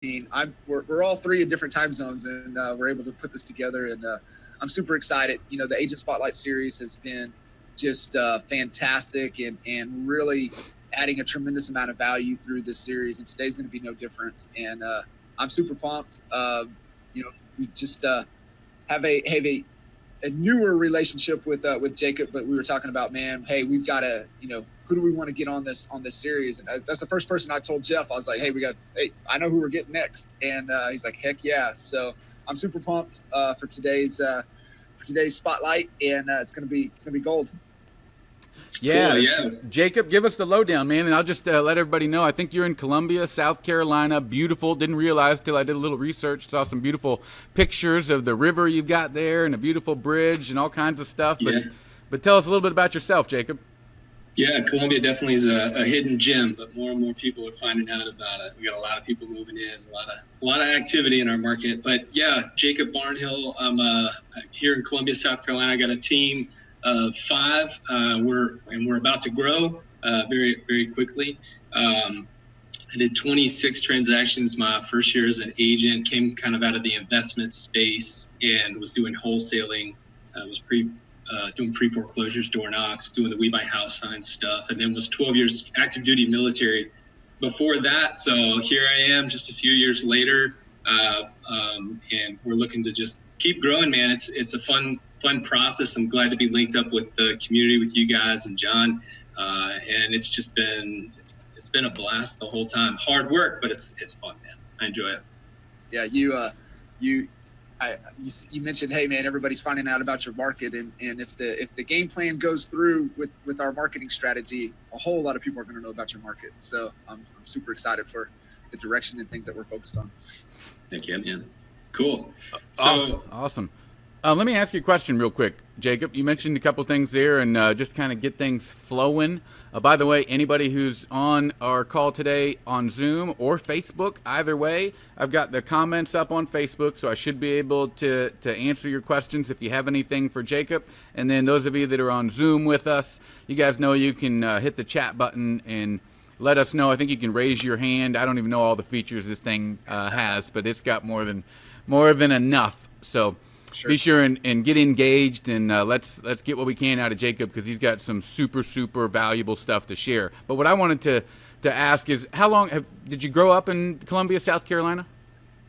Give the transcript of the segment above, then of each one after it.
We're all three in different time zones, and we're able to put this together. And I'm super excited. The Agent Spotlight series has been just fantastic and really adding a tremendous amount of value through this series. And today's going to be no different. And I'm super pumped. We just have a newer relationship with Jacob, but we were talking about, man, hey, we've got to, who do we want to get on this series? And that's the first person I told Jeff. I was like, hey, I know who we're getting next. And he's like, heck yeah. So I'm super pumped for today's spotlight, and it's gonna be gold. Yeah, cool, yeah. Jacob, give us the lowdown, man, and I'll just let everybody know. I think you're in Columbia, South Carolina. Beautiful. Didn't realize till I did a little research. Saw some beautiful pictures of the river you've got there, and a beautiful bridge, and all kinds of stuff. But tell us a little bit about yourself, Jacob. Yeah, Columbia definitely is a hidden gem, but more and more people are finding out about it. We got a lot of people moving in, a lot of activity in our market. But yeah, Jacob Barnhill. I'm here in Columbia, South Carolina. I got a team of 5. We're about to grow very, very quickly. I did 26 transactions my first year as an agent. Came kind of out of the investment space and was doing wholesaling. Was doing pre-foreclosures, door knocks, doing the We Buy House sign stuff, and then was 12 years active duty military before that. So here I am just a few years later, and we're looking to just keep growing, man. It's a fun process. I'm glad to be linked up with the community, with you guys and John, and it's just been a blast the whole time. Hard work, but it's fun, man. I enjoy it. Yeah, you mentioned, hey man, everybody's finding out about your market, and if the game plan goes through with our marketing strategy, a whole lot of people are going to know about your market. So I'm super excited for the direction and things that we're focused on. Thank you, man. Cool. Awesome. Let me ask you a question real quick, Jacob. You mentioned a couple things there, and just kind of get things flowing. By the way, anybody who's on our call today on Zoom or Facebook, either way, I've got the comments up on Facebook, so I should be able to answer your questions if you have anything for Jacob. And then those of you that are on Zoom with us, you guys know you can hit the chat button and let us know. I think you can raise your hand. I don't even know all the features this thing has, but it's got more than enough. So. Sure. Be sure and get engaged, and let's get what we can out of Jacob, because he's got some super, super valuable stuff to share. But what I wanted to ask is, how long did you grow up in Columbia, South Carolina?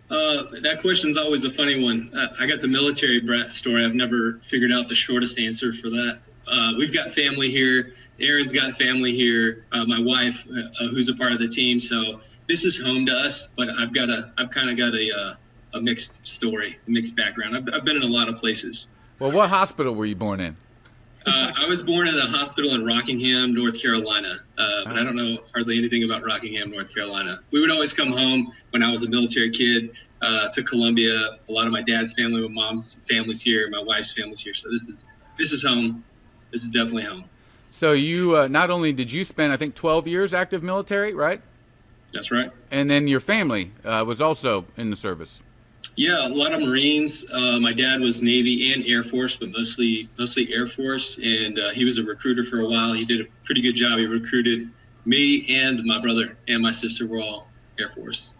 That question's always a funny one. I got the military brat story. I've never figured out the shortest answer for that. We've got family here. Aaron's got family here. My wife, who's a part of the team. So this is home to us. But I've kind of got a mixed story, a mixed background. I've been in a lot of places. Well, what hospital were you born in? I was born at a hospital in Rockingham, North Carolina, but I don't know hardly anything about Rockingham, North Carolina. We would always come home when I was a military kid to Columbia. A lot of my dad's family, my mom's family's here, my wife's family's here. So this is home. This is definitely home. So you not only did you spend, I think, 12 years active military, right? That's right. And then your family was also in the service. Yeah, a lot of Marines. My dad was Navy and Air Force, but mostly Air Force. And he was a recruiter for a while. He did a pretty good job. He recruited me, and my brother and my sister were all Air Force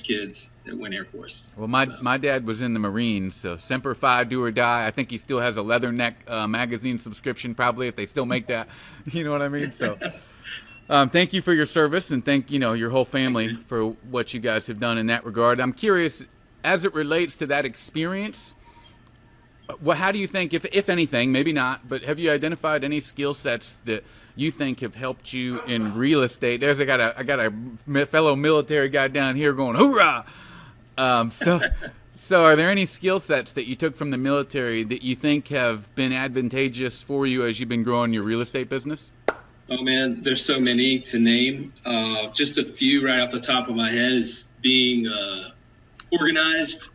kids that went Air Force. Well, my dad was in the Marines, so Semper Fi, do or die. I think he still has a Leatherneck magazine subscription, probably, if they still make that. You know what I mean? So thank you for your service, and thank your whole family for what you guys have done in that regard. I'm curious, as it relates to that experience, how do you think, if anything, maybe not, but have you identified any skill sets that you think have helped you in real estate? I got a fellow military guy down here going, hoorah! So are there any skill sets that you took from the military that you think have been advantageous for you as you've been growing your real estate business? Oh man, there's so many to name. Just a few right off the top of my head is being organized,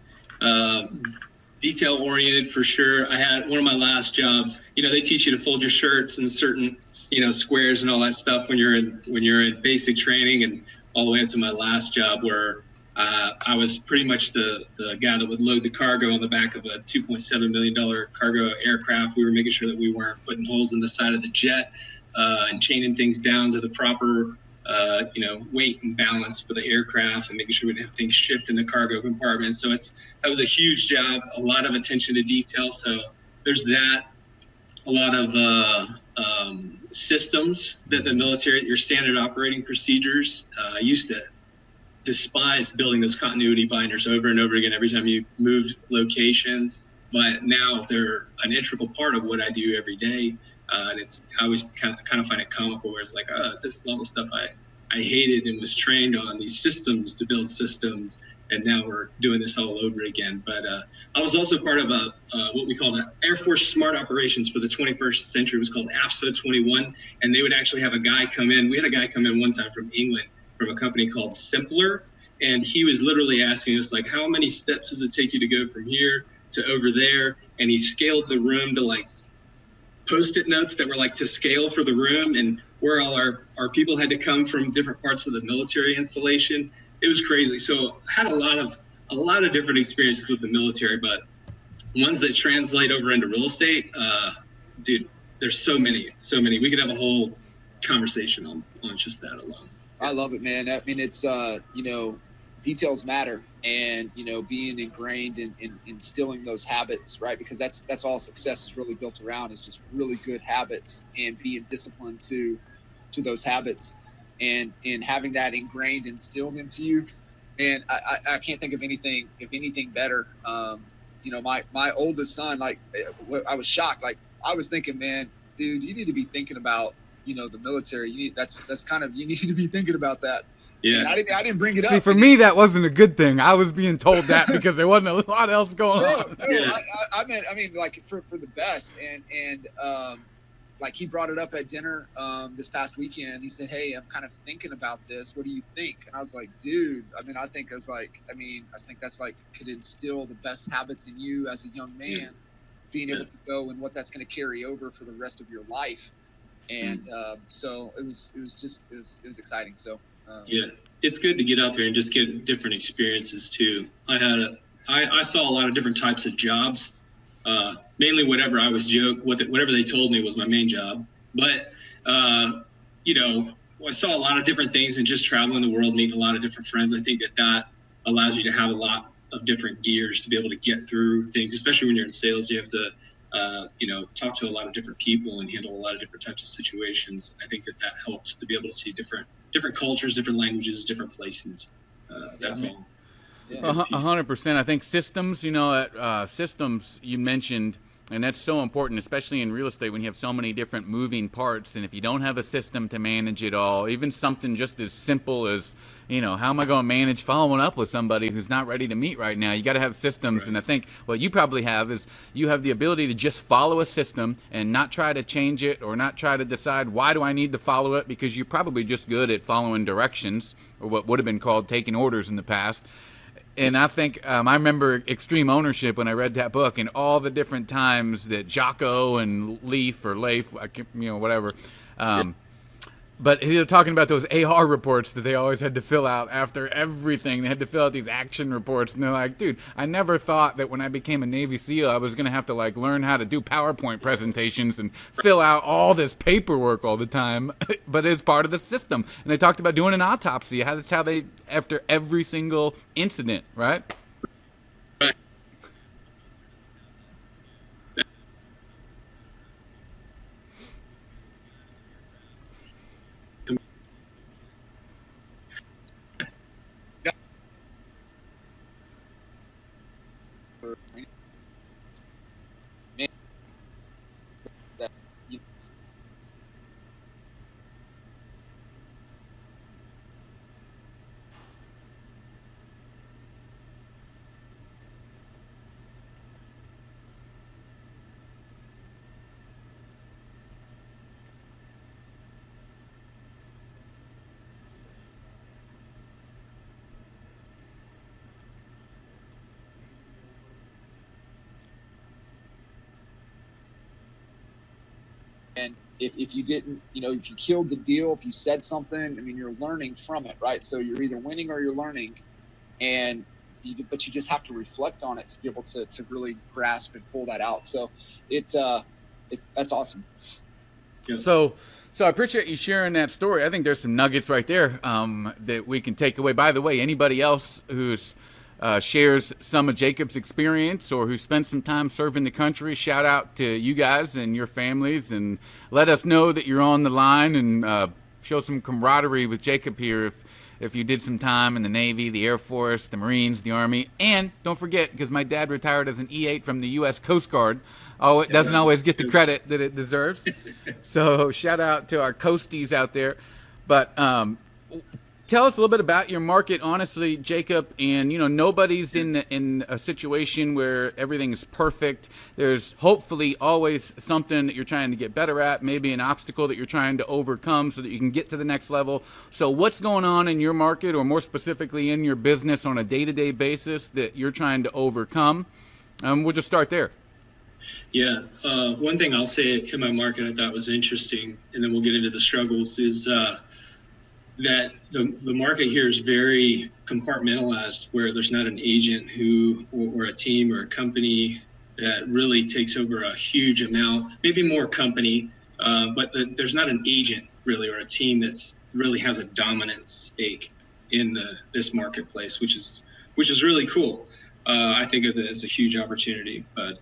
detail oriented for sure. I had one of my last jobs, they teach you to fold your shirts in certain, squares and all that stuff when you're in basic training, and all the way up to my last job where I was pretty much the guy that would load the cargo on the back of a $2.7 million cargo aircraft. We were making sure that we weren't putting holes in the side of the jet and chaining things down to the proper weight and balance for the aircraft and making sure we didn't have things shift in the cargo compartment. So that was a huge job, a lot of attention to detail. So there's that, a lot of systems that the military, your standard operating procedures. I used to despise building those continuity binders over and over again every time you moved locations, but now they're an integral part of what I do every day. And I always kind of find it comical where it's like, this is all the stuff I hated and was trained on, these systems to build systems, and now we're doing this all over again. But I was also part of what we called Air Force Smart Operations for the 21st century. It was called AFSA 21, and they would actually have a guy come in. We had a guy come in one time from England from a company called Simpler, and he was literally asking us, like, how many steps does it take you to go from here to over there? And he scaled the room to like Post-it notes that were like to scale for the room, and where all our people had to come from different parts of the military installation. It was crazy. So I had a lot of different experiences with the military, but ones that translate over into real estate, dude, there's so many. We could have a whole conversation on just that alone. I love it, man. I mean, it's, details matter, and, being ingrained in instilling those habits, right? Because that's all success is really built around, is just really good habits and being disciplined to those habits, and having that instilled into you. And I can't think of anything better. My oldest son, like, I was shocked. Like, I was thinking, man, dude, you need to be thinking about, the military. You need to be thinking about that. Yeah. And I didn't bring it up. See, for me, that wasn't a good thing. I was being told that because there wasn't a lot else going on. No, Yeah. I mean, like, for the best. And like, he brought it up at dinner this past weekend. He said, hey, I'm kind of thinking about this. What do you think? And I was like, dude, I think that's like could instill the best habits in you as a young man, being able to go, and what that's going to carry over for the rest of your life. And so it was exciting. So it's good to get out there and just get different experiences too. I saw a lot of different types of jobs. Mainly whatever they told me was my main job. But I saw a lot of different things, and just traveling the world, meeting a lot of different friends. I think that allows you to have a lot of different gears to be able to get through things, especially when you're in sales. You have to talk to a lot of different people and handle a lot of different types of situations. I think that helps to be able to see different cultures, different languages, different places. That's all. 100%. I think systems, systems you mentioned, and that's so important, especially in real estate when you have so many different moving parts. And if you don't have a system to manage it all, even something just as simple as, how am I going to manage following up with somebody who's not ready to meet right now? You got to have systems. Right. And I think what you probably have is you have the ability to just follow a system and not try to change it, or not try to decide, why do I need to follow it? Because you're probably just good at following directions, or what would have been called taking orders in the past. And I think I remember Extreme Ownership when I read that book, and all the different times that Jocko and Leif, whatever. But he was talking about those AR reports that they always had to fill out after everything. They had to fill out these action reports. And they're like, dude, I never thought that when I became a Navy SEAL, I was going to have to learn how to do PowerPoint presentations and fill out all this paperwork all the time. But it's part of the system. And they talked about doing an autopsy. That's how they, after every single incident, right? And if you didn't, if you killed the deal, if you said something, you're learning from it, right? So you're either winning or you're learning, but you just have to reflect on it to be able to really grasp and pull that out. So that's awesome. So So I appreciate you sharing that story. I think there's some nuggets right there that we can take away. By the way, anybody else who's shares some of Jacob's experience or who spent some time serving the country, shout out to you guys and your families, and let us know that you're on the line, and show some camaraderie with Jacob here if you did some time in the Navy, the Air Force, the Marines, the Army. And don't forget, because my dad retired as an E8 from the U.S. Coast Guard. Oh, it doesn't always get the credit that it deserves. So shout out to our coasties out there. But tell us a little bit about your market, honestly, Jacob. And, nobody's in a situation where everything is perfect. There's hopefully always something that you're trying to get better at, maybe an obstacle that you're trying to overcome so that you can get to the next level. So what's going on in your market, or more specifically in your business on a day-to-day basis that you're trying to overcome? We'll just start there. Yeah. One thing I'll say in my market I thought was interesting, and then we'll get into the struggles, is that the market here is very compartmentalized, where there's not an agent or a team or a company that really takes over a huge amount, maybe more company, but there's not an agent really, or a team that's really has a dominant stake in this marketplace, which is really cool. I think of it as a huge opportunity, but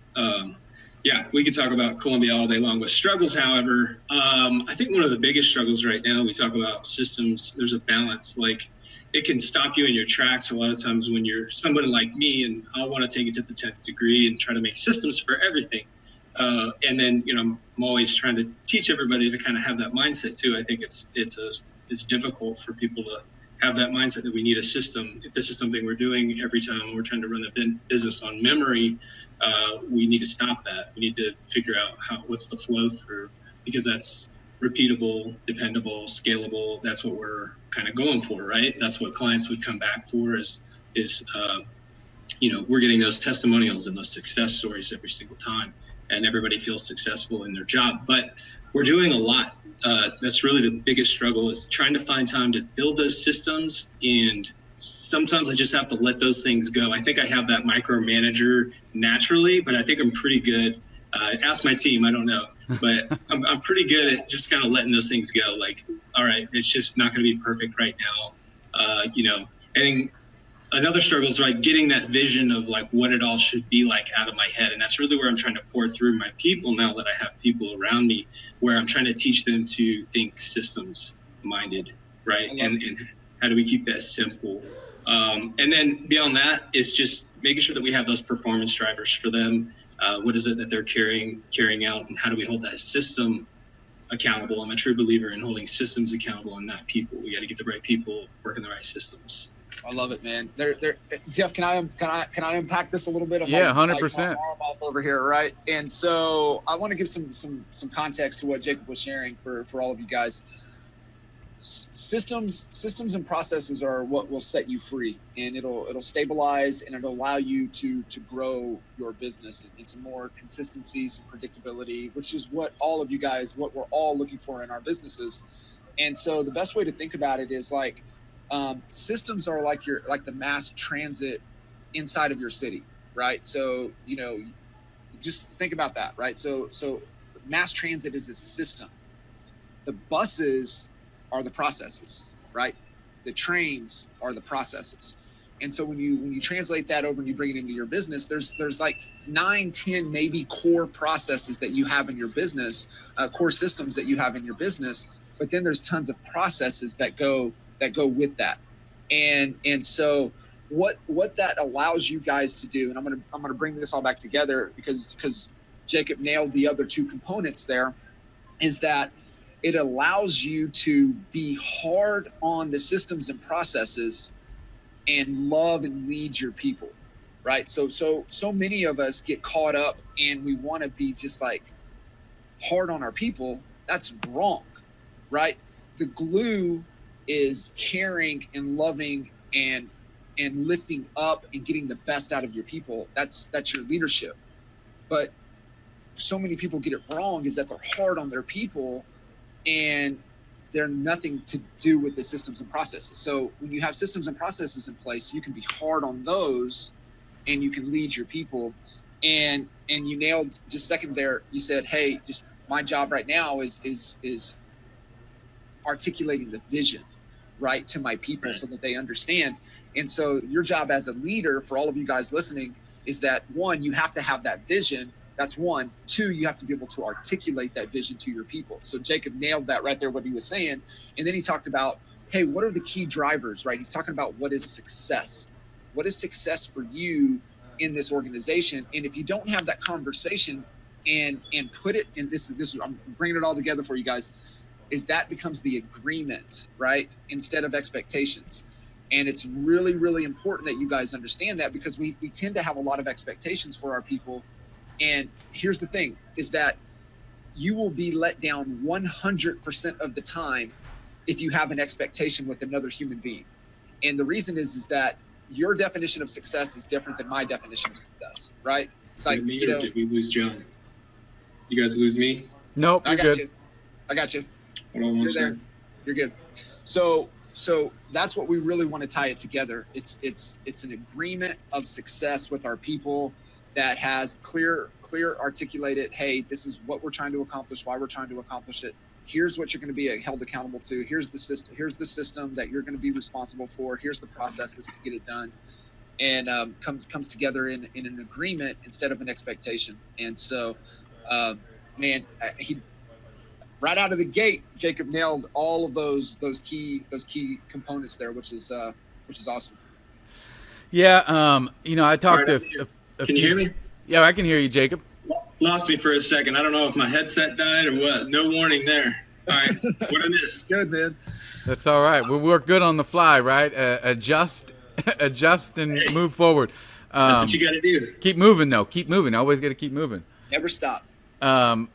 yeah, we could talk about Columbia all day long. With struggles, however, I think one of the biggest struggles right now, we talk about systems, there's a balance. Like, it can stop you in your tracks a lot of times when you're somebody like me, and I want to take it to the 10th degree and try to make systems for everything. And then, I'm always trying to teach everybody to kind of have that mindset too. I think it's difficult for people to have that mindset that we need a system. If this is something we're doing every time we're trying to run a business on memory, we need to stop that. We need to figure out what's the flow through, because that's repeatable, dependable, scalable. That's what we're kind of going for, right? That's what clients would come back for is we're getting those testimonials and those success stories every single time, and everybody feels successful in their job. But we're doing a lot. That's really the biggest struggle, is trying to find time to build those systems, and sometimes I just have to let those things go. I think I have that micromanager naturally, but I think I'm pretty good. Ask my team, I don't know, but I'm pretty good at just kind of letting those things go. Like, all right, it's just not going to be perfect right now. I think another struggle is like getting that vision of like what it all should be like out of my head. And that's really where I'm trying to pour through my people now that I have people around me, where I'm trying to teach them to think systems minded, right? And how do we keep that simple? And then beyond that, it's just making sure that we have those performance drivers for them. What is it that they're carrying out, and how do we hold that system accountable? I'm a true believer in holding systems accountable and not people. We got to get the right people working the right systems. I love it, man. Jeff, can I unpack this a little bit? Yeah, 100%. My arm off over here, right? And so I want to give some context to what Jacob was sharing for all of you guys. Systems and processes are what will set you free, and it'll stabilize, and it'll allow you to grow your business and some more consistency, some predictability, which is what we're all looking for in our businesses. And so the best way to think about it is like, systems are like the mass transit inside of your city, right? So just think about that, right? So mass transit is a system. The buses are the processes, right? The trains are the processes. And so when you translate that over and you bring it into your business, there's like 9, 10 maybe core processes that you have in your business, core systems that you have in your business, but then there's tons of processes that go with that. And so what that allows you guys to do, and I'm gonna bring this all back together because Jacob nailed the other two components there, is that it allows you to be hard on the systems and processes and love and lead your people, right? So many of us get caught up and we want to be just like hard on our people. That's wrong, right? The glue is caring and loving and lifting up and getting the best out of your people. That's your leadership. But so many people get it wrong, is that they're hard on their people and they're nothing to do with the systems and processes. So when you have systems and processes in place, you can be hard on those and you can lead your people. And you nailed just a second there. You said, hey, just my job right now is articulating the vision, right, to my people so that they understand. And so your job as a leader, for all of you guys listening, is that one, you have to have that vision. That's one. Two, you have to be able to articulate that vision to your people. So Jacob nailed that right there, what he was saying. And then he talked about, hey, what are the key drivers, right? He's talking about what is success. What is success for you in this organization? And if you don't have that conversation and put it, and this is I'm bringing it all together for you guys, is that becomes the agreement, right? Instead of expectations. And it's really, really important that you guys understand that, because we tend to have a lot of expectations for our people. And here's the thing, is that you will be let down 100% of the time if you have an expectation with another human being. And the reason is that your definition of success is different than my definition of success, right? It's like, me, or did we lose John? You guys lose me? Nope, I got you. I got you. You're there. You're good. So that's what we really want to tie it together. It's an agreement of success with our people that has clear articulated, hey, this is what we're trying to accomplish, why we're trying to accomplish it. Here's what you're going to be held accountable to. Here's the system that you're going to be responsible for. Here's the processes to get it done, and comes together in an agreement instead of an expectation. And so, man, he right out of the gate, Jacob nailed all of those key components there, which is awesome. Yeah, I talked to. Can you hear me? Yeah, I can hear you, Jacob. Lost me for a second. I don't know if my headset died or what. No warning there. All right. What I missed? Good, man. That's all right. We work good on the fly, right? Adjust and move forward. That's what you got to do. Keep moving, though. Keep moving. Always got to keep moving. Never stop. So,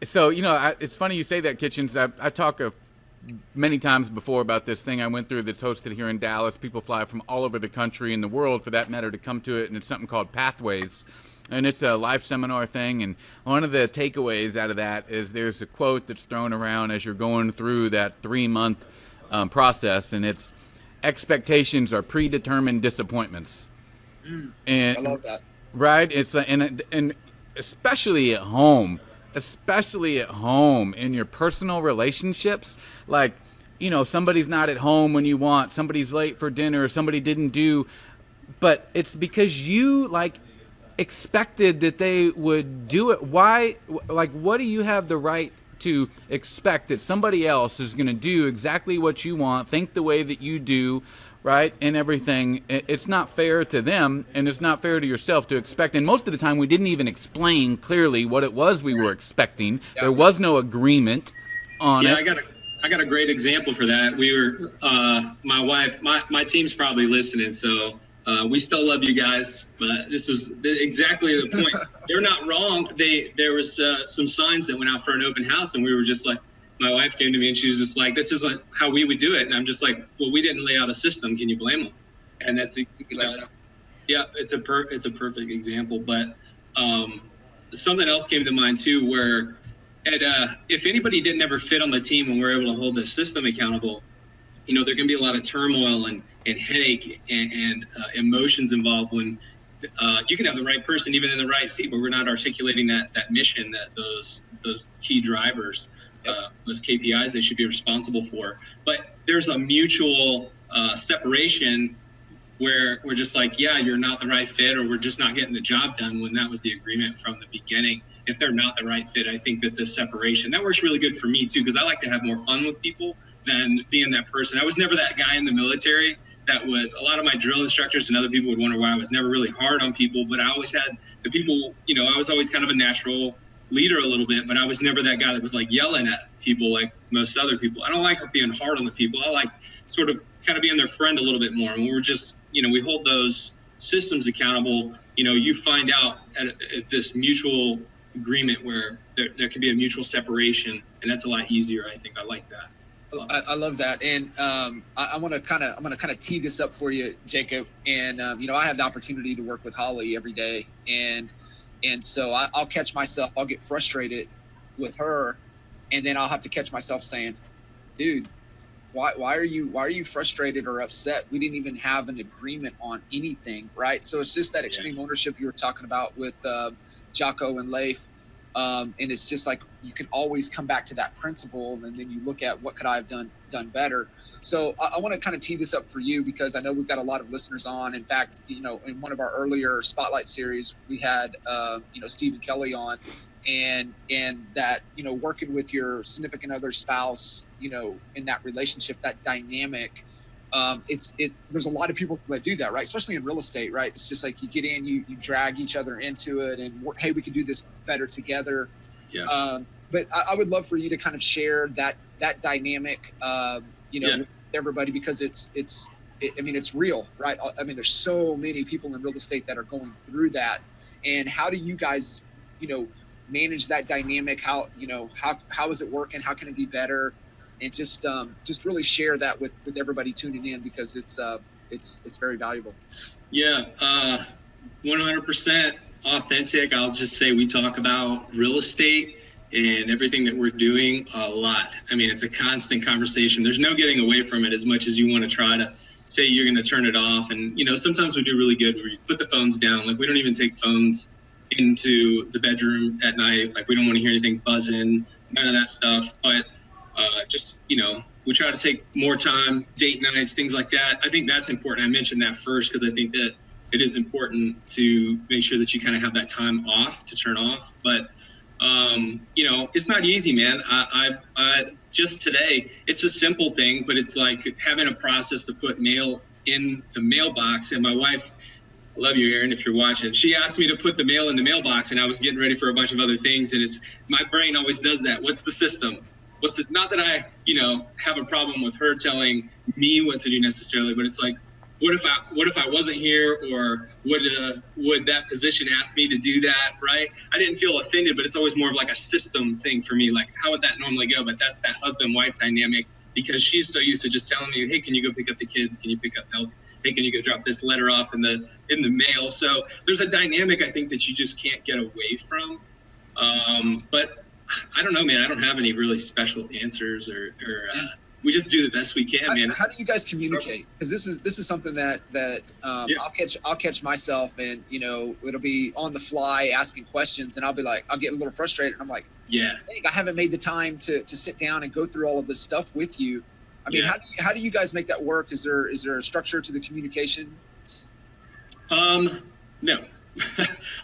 it's funny you say that, Kitchens. I talk many times before about this thing I went through that's hosted here in Dallas. People fly from all over the country and the world, for that matter, to come to it, and it's something called Pathways. And it's a live seminar thing, and one of the takeaways out of that is there's a quote that's thrown around as you're going through that 3-month process, and it's expectations are predetermined disappointments. And I love that. Right? It's and especially at home in your personal relationships, like, somebody's not at home when you want, somebody's late for dinner, somebody didn't do, but it's because you expected that they would do it. Why? What do you have the right to expect that somebody else is going to do exactly what you want, think the way that you do, right? And everything. It's not fair to them, and it's not fair to yourself to expect. And most of the time, we didn't even explain clearly what it was we were expecting. Yeah. There was no agreement on it. I got a great example for that. We were, my wife, my team's probably listening, so we still love you guys, but this is exactly the point. They're not wrong. There was some signs that went out for an open house, and we were just like, my wife came to me and she was just like, this is how we would do it. And I'm just like, well, we didn't lay out a system. Can you blame them? And that's, yeah, it's a perfect example. But something else came to mind too, where if anybody didn't ever fit on the team when we're able to hold the system accountable, there can be a lot of turmoil and headache and emotions involved when you can have the right person even in the right seat, but we're not articulating that mission, that those key drivers, those KPIs they should be responsible for. But there's a mutual separation where we're just like, yeah, you're not the right fit, or we're just not getting the job done, when that was the agreement from the beginning. If they're not the right fit, I think that the separation, that works really good for me too, because I like to have more fun with people than being that person. I was never that guy in the military that was, a lot of my drill instructors and other people would wonder why I was never really hard on people, but I always had the people, I was always kind of a natural leader a little bit, but I was never that guy that was like yelling at people like most other people. I don't like being hard on the people. I like sort of kind of being their friend a little bit more. And we're just, we hold those systems accountable. You find out at this mutual agreement where there can be a mutual separation, and that's a lot easier. I think I like that. I love that. And I'm going to kind of tee this up for you, Jacob. And, I have the opportunity to work with Holly every day. And so I'll catch myself, I'll get frustrated with her. And then I'll have to catch myself saying, dude, why are you frustrated or upset? We didn't even have an agreement on anything. Right. So it's just that extreme ownership you were talking about with Jocko and Leif. And it's just like you can always come back to that principle, and then you look at what could I have done better. So I want to kind of tee this up for you, because I know we've got a lot of listeners on. In fact, in one of our earlier Spotlight series, we had Stephen Kelly on, and that working with your significant other, spouse, in that relationship, that dynamic. There's a lot of people that do that, right? Especially in real estate, right? It's just like you get in, you drag each other into it, and hey, we can do this better together. Yeah. But I would love for you to kind of share that dynamic, with everybody, because it's real, right? I mean, there's so many people in real estate that are going through that. And how do you guys, manage that dynamic? How is it working? How can it be better? And just really share that with everybody tuning in, because it's very valuable. Yeah, 100% authentic. I'll just say we talk about real estate and everything that we're doing a lot. I mean, it's a constant conversation. There's no getting away from it, as much as you want to try to say you're going to turn it off. And, sometimes we do really good where you put the phones down. Like, we don't even take phones into the bedroom at night. Like, we don't want to hear anything buzzing, none of that stuff. But we try to take more time, date nights, things like that. I think that's important. I mentioned that first because I think that it is important to make sure that you kind of have that time off to turn off. But, it's not easy, man. I just today, it's a simple thing, but it's like having a process to put mail in the mailbox. And my wife, I love you, Aaron, if you're watching, she asked me to put the mail in the mailbox, and I was getting ready for a bunch of other things. And my brain always does that. What's the system? Not that I, have a problem with her telling me what to do necessarily, but it's like, what if I wasn't here, or would that position ask me to do that? Right. I didn't feel offended, but it's always more of like a system thing for me. Like, how would that normally go? But that's that husband-wife dynamic, because she's so used to just telling me, hey, can you go pick up the kids? Can you pick up milk? Hey, can you go drop this letter off in the mail? So there's a dynamic, I think, that you just can't get away from. But I don't know, man. I don't have any really special answers, or we just do the best we can, man. How do you guys communicate? Because this is something that I'll catch myself, and it'll be on the fly asking questions, and I'll get a little frustrated, and I'm like, yeah, I haven't made the time to sit down and go through all of this stuff with you. I mean, how do you guys make that work? Is there a structure to the communication? No.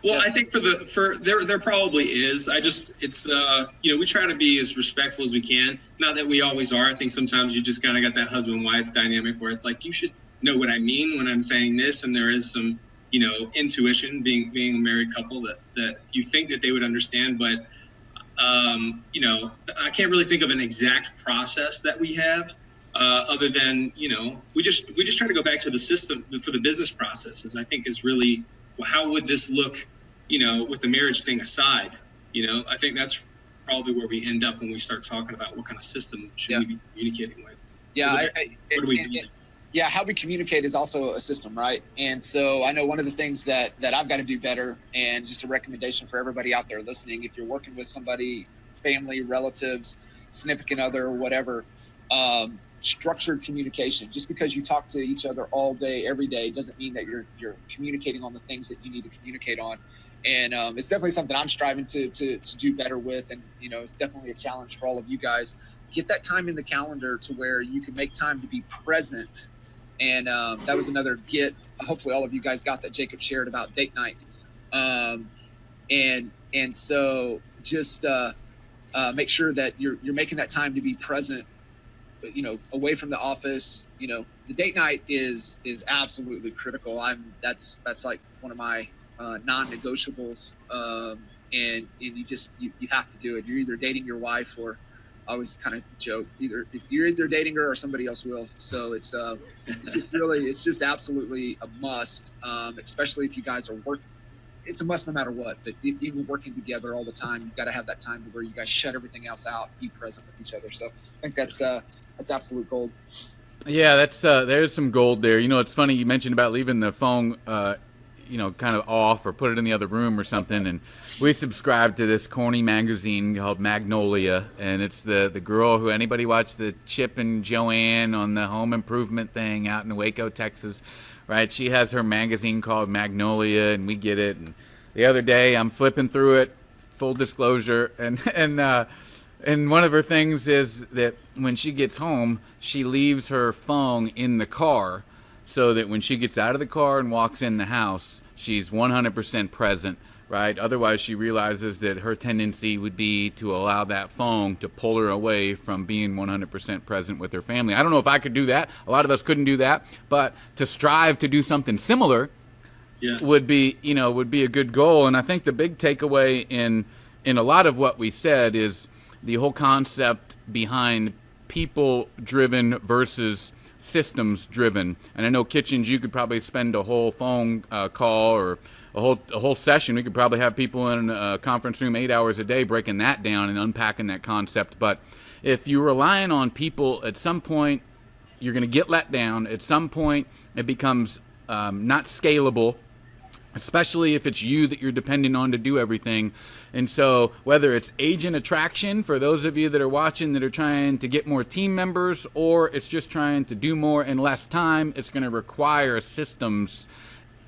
Well, I think there probably is. We try to be as respectful as we can. Not that we always are. I think sometimes you just kind of got that husband-wife dynamic where it's like, you should know what I mean when I'm saying this. And there is some, intuition being a married couple that you think that they would understand. But, I can't really think of an exact process that we have. Other than, we just try to go back to the system for the business processes. I think is really, well, how would this look, with the marriage thing aside? I think that's probably where we end up when we start talking about what kind of system should we be communicating with. Yeah, what do we do? Yeah, how we communicate is also a system, right? And so I know one of the things that I've got to do better, and just a recommendation for everybody out there listening, if you're working with somebody, family, relatives, significant other, whatever, structured communication. Just because you talk to each other all day, every day, doesn't mean that you're communicating on the things that you need to communicate on. And it's definitely something I'm striving to do better with. And, it's definitely a challenge for all of you guys. Get that time in the calendar to where you can make time to be present. And that was another hopefully all of you guys got that Jacob shared about date night. And so just make sure that you're making that time to be present, away from the office. The date night is absolutely critical. That's like one of my non-negotiables. And you have to do it. You're either dating your wife, or I always kind of joke, if you're either dating her or somebody else will. So it's just absolutely a must, especially if you guys are working. It's a must no matter what, but even working together all the time, you've got to have that time where you guys shut everything else out, be present with each other. So I think that's absolute gold. Yeah, there's some gold there. It's funny you mentioned about leaving the phone, kind of off, or put it in the other room or something. And we subscribe to this corny magazine called Magnolia, and it's the girl who, anybody watch the Chip and Joanne on the home improvement thing out in Waco, Texas, right? She has her magazine called Magnolia, and we get it. And the other day I'm flipping through it, full disclosure, and one of her things is that when she gets home, she leaves her phone in the car, so that when she gets out of the car and walks in the house, she's 100% present. Right. Otherwise, she realizes that her tendency would be to allow that phone to pull her away from being 100% present with her family. I don't know if I could do that. A lot of us couldn't do that. But to strive to do something similar would be a good goal. And I think the big takeaway in a lot of what we said is the whole concept behind people-driven versus systems-driven. And I know, Kitchens, you could probably spend a whole phone call or a whole session. We could probably have people in a conference room 8 hours a day breaking that down and unpacking that concept. But if you're relying on people, at some point you're going to get let down. At some point it becomes not scalable, especially if it's you that you're depending on to do everything. And so whether it's agent attraction for those of you that are watching that are trying to get more team members, or it's just trying to do more in less time, it's going to require systems.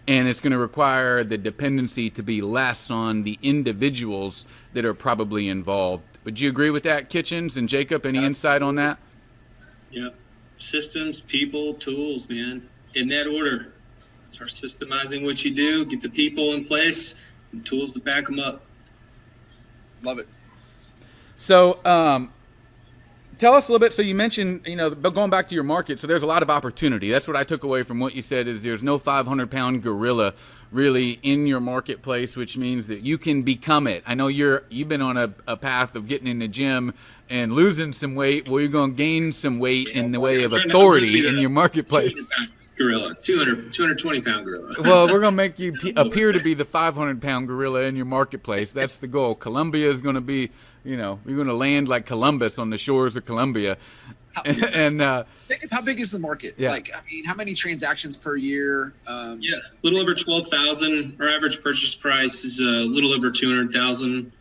And it's going to require the dependency to be less on the individuals that are probably involved. Would you agree with that, Kitchens and Jacob? Any insight on that? Yeah. Systems, people, tools, man. In that order. Start systemizing what you do, get the people in place, and tools to back them up. Love it. So, tell us a little bit. So you mentioned, going back to your market, so there's a lot of opportunity. That's what I took away from what you said, is there's no 500-pound gorilla really in your marketplace, which means that you can become it. I know you've been on a path of getting in the gym and losing some weight. Well, you're going to gain some weight in the way of authority in your marketplace. Gorilla, 220-pound gorilla. Well, we're going to make you appear to be the 500-pound gorilla in your marketplace. That's the goal. Columbia is going to be, you're going to land like Columbus on the shores of Columbia. How big is the market? Yeah. How many transactions per year? A little over 12,000. Our average purchase price is a little over 200,000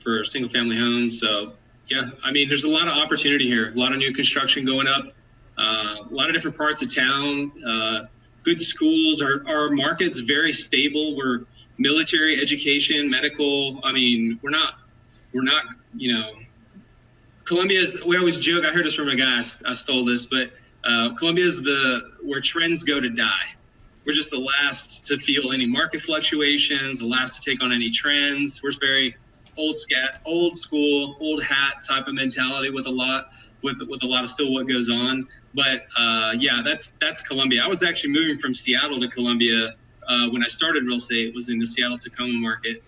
for a single-family home. So, there's a lot of opportunity here. A lot of new construction going up. A lot of different parts of town, good schools. Our market's very stable. We're military, education, medical. We're not, Columbia's, we always joke, I heard this from a guy, I stole this, but Columbia's where trends go to die. We're just the last to feel any market fluctuations, the last to take on any trends. We're very old school, old hat type of mentality with a lot of still what goes on. But that's Columbia. I was actually moving from Seattle to Columbia when I started real estate. Was in the Seattle Tacoma market,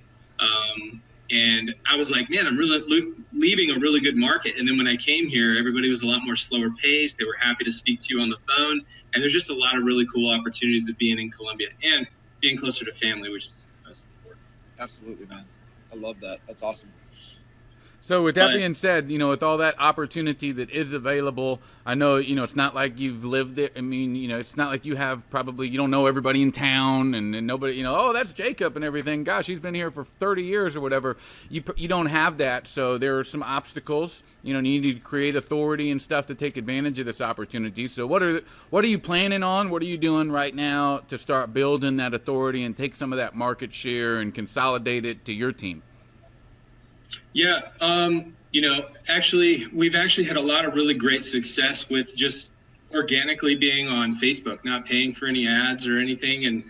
and I was like, man, I'm really leaving a really good market. And then when I came here, everybody was a lot more slower paced. They were happy to speak to you on the phone, and there's just a lot of really cool opportunities of being in Columbia and being closer to family, which is most important. Absolutely, man. I love that. That's awesome. So with that being said, with all that opportunity that is available, I know, it's not like you've lived there. It's not like you don't know everybody in town and nobody, oh, that's Jacob and everything. Gosh, he's been here for 30 years or whatever. You don't have that. So there are some obstacles. You need to create authority and stuff to take advantage of this opportunity. So what are you planning on? What are you doing right now to start building that authority and take some of that market share and consolidate it to your team? Yeah, we've actually had a lot of really great success with just organically being on Facebook, not paying for any ads or anything. And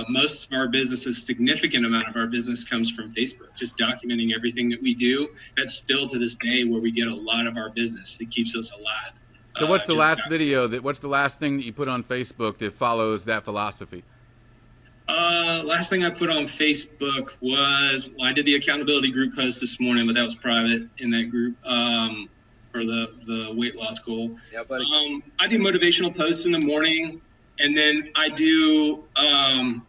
most of our business, a significant amount of our business comes from Facebook, just documenting everything that we do. That's still to this day where we get a lot of our business. It keeps us alive. So what's the last thing that you put on Facebook that follows that philosophy? Last thing I put on Facebook was, I did the accountability group post this morning, but that was private in that group for the weight loss goal. Yeah, buddy. I do motivational posts in the morning, and then I do, I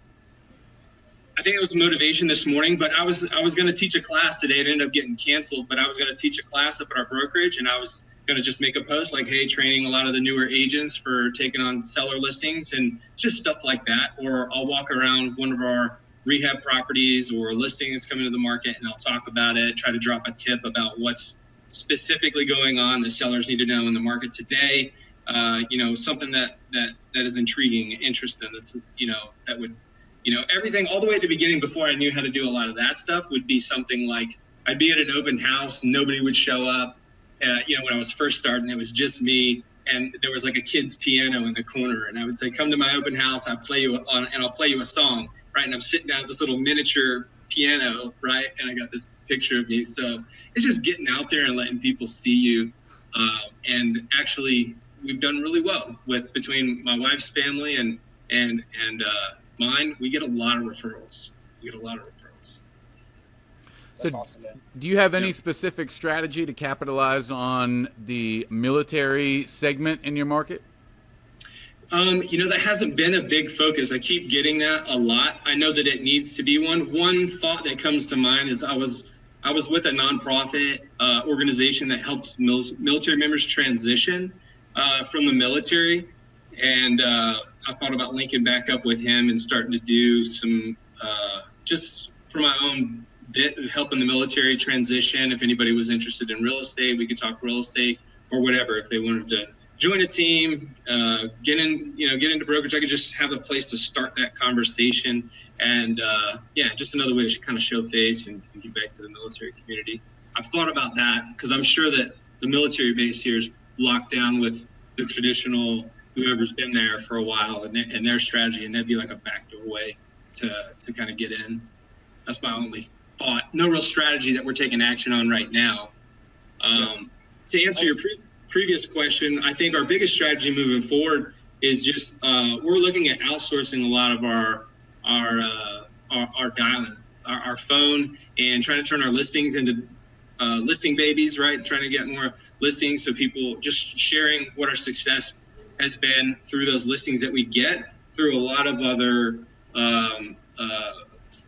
think it was motivation this morning, but I was going to teach a class today. It ended up getting canceled, but I was going to teach a class up at our brokerage, and I was going to just make a post like, hey, training a lot of the newer agents for taking on seller listings and just stuff like that. Or I'll walk around one of our rehab properties or a listing that's coming to the market, and I'll talk about it, try to drop a tip about what's specifically going on the sellers need to know in the market today. Something that is intriguing and interesting, that's, that would everything all the way at the beginning before I knew how to do a lot of that stuff would be something like I'd be at an open house, nobody would show up. When I was first starting, it was just me, and there was like a kid's piano in the corner, and I would say, "Come to my open house. I'll play you a song." Right, and I'm sitting down at this little miniature piano, right, and I got this picture of me. So it's just getting out there and letting people see you, and actually, we've done really well between my wife's family and mine. We get a lot of referrals. That's awesome, man. Do you have any specific strategy to capitalize on the military segment in your market? That hasn't been a big focus. I keep getting that a lot. I know that it needs to be one. One thought that comes to mind is I was with a nonprofit organization that helps military members transition from the military, and I thought about linking back up with him and starting to do some just for my own bit, helping the military transition. If anybody was interested in real estate, we could talk real estate or whatever. If they wanted to join a team, get into brokerage, I could just have a place to start that conversation. And just another way to kind of show face and get back to the military community. I've thought about that because I'm sure that the military base here is locked down with the traditional whoever's been there for a while and their strategy, and that'd be like a backdoor way to kind of get in. That's my only thought. No real strategy that we're taking action on right now. To answer your previous question, I think our biggest strategy moving forward is just we're looking at outsourcing a lot of our dialing, our phone, and trying to turn our listings into listing babies, right? Trying to get more listings, so people just sharing what our success has been through those listings that we get through a lot of other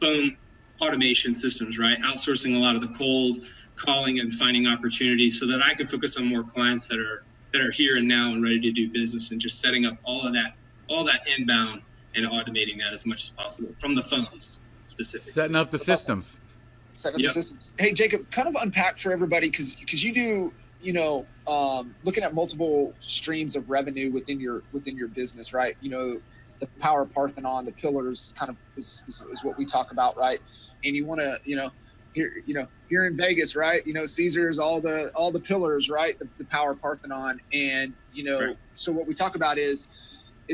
phone automation systems, right? Outsourcing a lot of the cold calling and finding opportunities so that I can focus on more clients that are here and now and ready to do business, and just setting up all that inbound and automating that as much as possible from the phones specifically. Setting up the systems. Awesome. Setting up the systems. Hey, Jacob, kind of unpack for everybody, because you do, looking at multiple streams of revenue within your business, right? The power of Parthenon, the pillars kind of is what we talk about, right? And you want to, here in Vegas, right? Caesar's all the pillars, right? The power of Parthenon, and right. So what we talk about is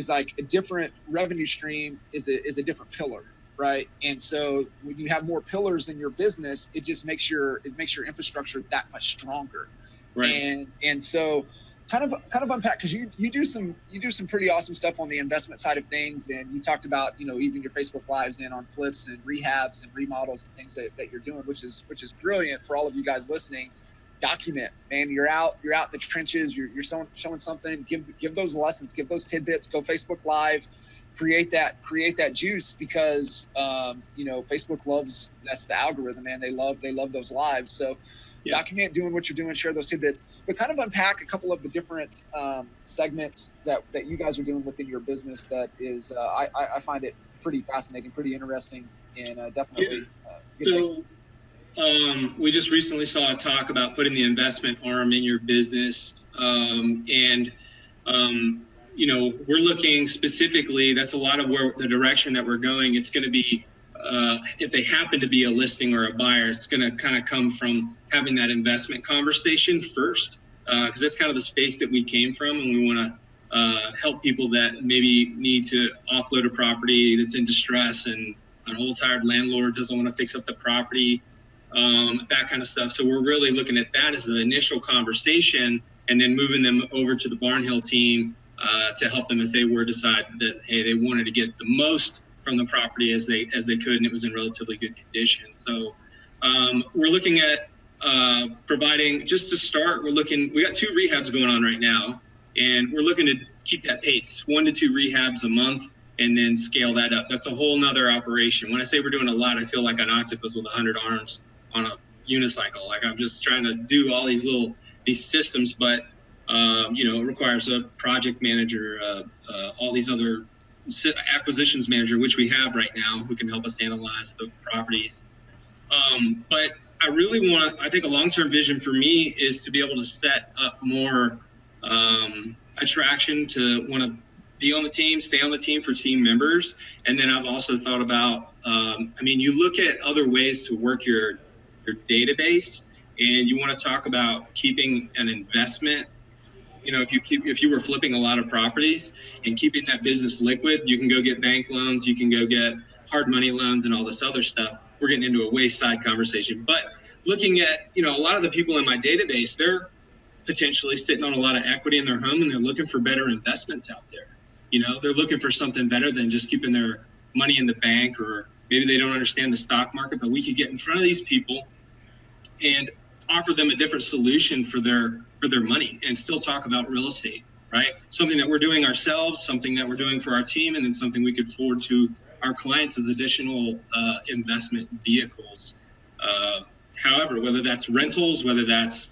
like a different revenue stream is a different pillar, right? And so when you have more pillars in your business, it just makes your infrastructure that much stronger, right? And so kind of unpack, because you do some pretty awesome stuff on the investment side of things, and you talked about even your Facebook Lives and on flips and rehabs and remodels and things that you're doing, which is brilliant for all of you guys listening. Document, man. You're out in the trenches. You're showing something. Give those lessons. Give those tidbits. Go Facebook Live. Create that juice, because Facebook loves, that's the algorithm, man. They love those lives. So. Document doing what you're doing, share those tidbits, but kind of unpack a couple of the different segments that you guys are doing within your business. That is, I find it pretty fascinating, pretty interesting, and definitely. We just recently saw a talk about putting the investment arm in your business, and we're looking specifically. That's a lot of where the direction that we're going. It's going to be. If they happen to be a listing or a buyer, it's going to kind of come from having that investment conversation first, because that's kind of the space that we came from, and we want to help people that maybe need to offload a property that's in distress, and an old tired landlord doesn't want to fix up the property, that kind of stuff. So we're really looking at that as the initial conversation, and then moving them over to the Barnhill team to help them if they were to decide that, hey, they wanted to get the most from the property as they could, and it was in relatively good condition. So we're looking at providing, just to start, we got 2 rehabs going on right now, and we're looking to keep that pace, 1 to 2 rehabs a month, and then scale that up. That's a whole nother operation. When I say we're doing a lot, I feel like an octopus with 100 arms on a unicycle. Like, I'm just trying to do all these systems, but it requires a project manager, all these other acquisitions manager, which we have right now, who can help us analyze the properties. But I think a long-term vision for me is to be able to set up more attraction to want to be on the team, stay on the team for team members. And then I've also thought about, you look at other ways to work your database, and you want to talk about keeping an investment. If you were flipping a lot of properties and keeping that business liquid, you can go get bank loans, you can go get hard money loans and all this other stuff. We're getting into a wayside conversation, but looking at, a lot of the people in my database, they're potentially sitting on a lot of equity in their home, and they're looking for better investments out there. They're looking for something better than just keeping their money in the bank, or maybe they don't understand the stock market, but we could get in front of these people and offer them a different solution for their money and still talk about real estate, right? Something that we're doing ourselves, something that we're doing for our team, and then something we could forward to our clients as additional investment vehicles. However, whether that's rentals, whether that's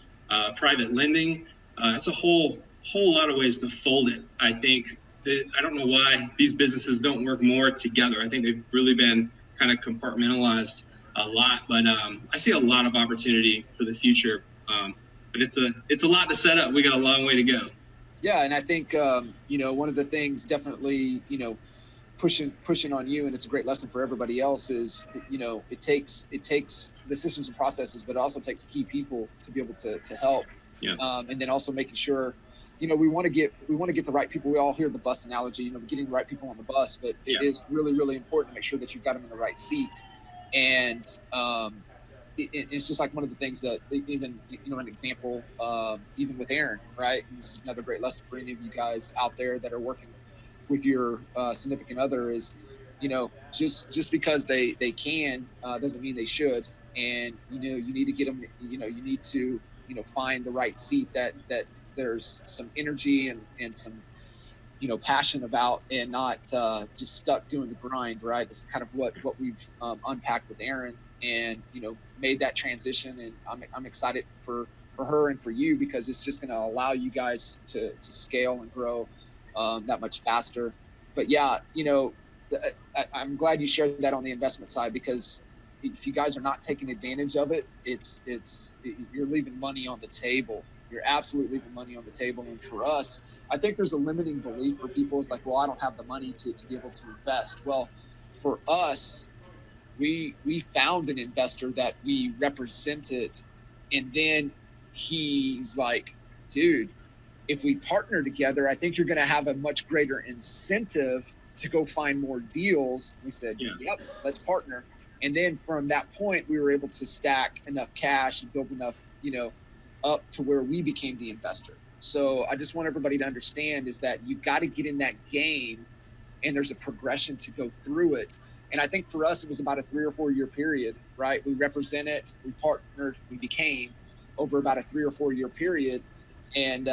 private lending, it's a whole lot of ways to fold it. I think I don't know why these businesses don't work more together. I think they've really been kind of compartmentalized a lot, but I see a lot of opportunity for the future. But it's a lot to set up. We got a long way to go. Yeah, and I think one of the things definitely pushing on you, and it's a great lesson for everybody else, is it takes the systems and processes, but it also takes key people to be able to help. Yeah. And then also making sure we want to get the right people. We all hear the bus analogy, getting the right people on the bus, but it is really, really important to make sure that you've got them in the right seat. And it's just like one of the things that even, an example, even with Aaron, right? This is another great lesson for any of you guys out there that are working with your significant other is, just because they can doesn't mean they should. And, you need to get them, you need to, find the right seat that there's some energy and some, passion about, and not just stuck doing the grind, right? This is kind of what we've unpacked with Aaron, and, made that transition. And I'm excited for her and for you, because it's just going to allow you guys to scale and grow that much faster. But yeah, I'm glad you shared that on the investment side, because if you guys are not taking advantage of it, you're leaving money on the table. You're absolutely leaving money on the table. And for us, I think there's a limiting belief for people. It's like, well, I don't have the money to be able to invest. Well, for us, we found an investor that we represented, and then he's like, dude, if we partner together, I think you're going to have a much greater incentive to go find more deals. We said, Yep, let's partner. And then from that point, we were able to stack enough cash and build enough, up to where we became the investor. So I just want everybody to understand is that you got to get in that game, and there's a progression to go through it. And I think for us, it was about a 3 or 4 year period, right? We represented, we partnered, we became over about a 3 or 4 year period. And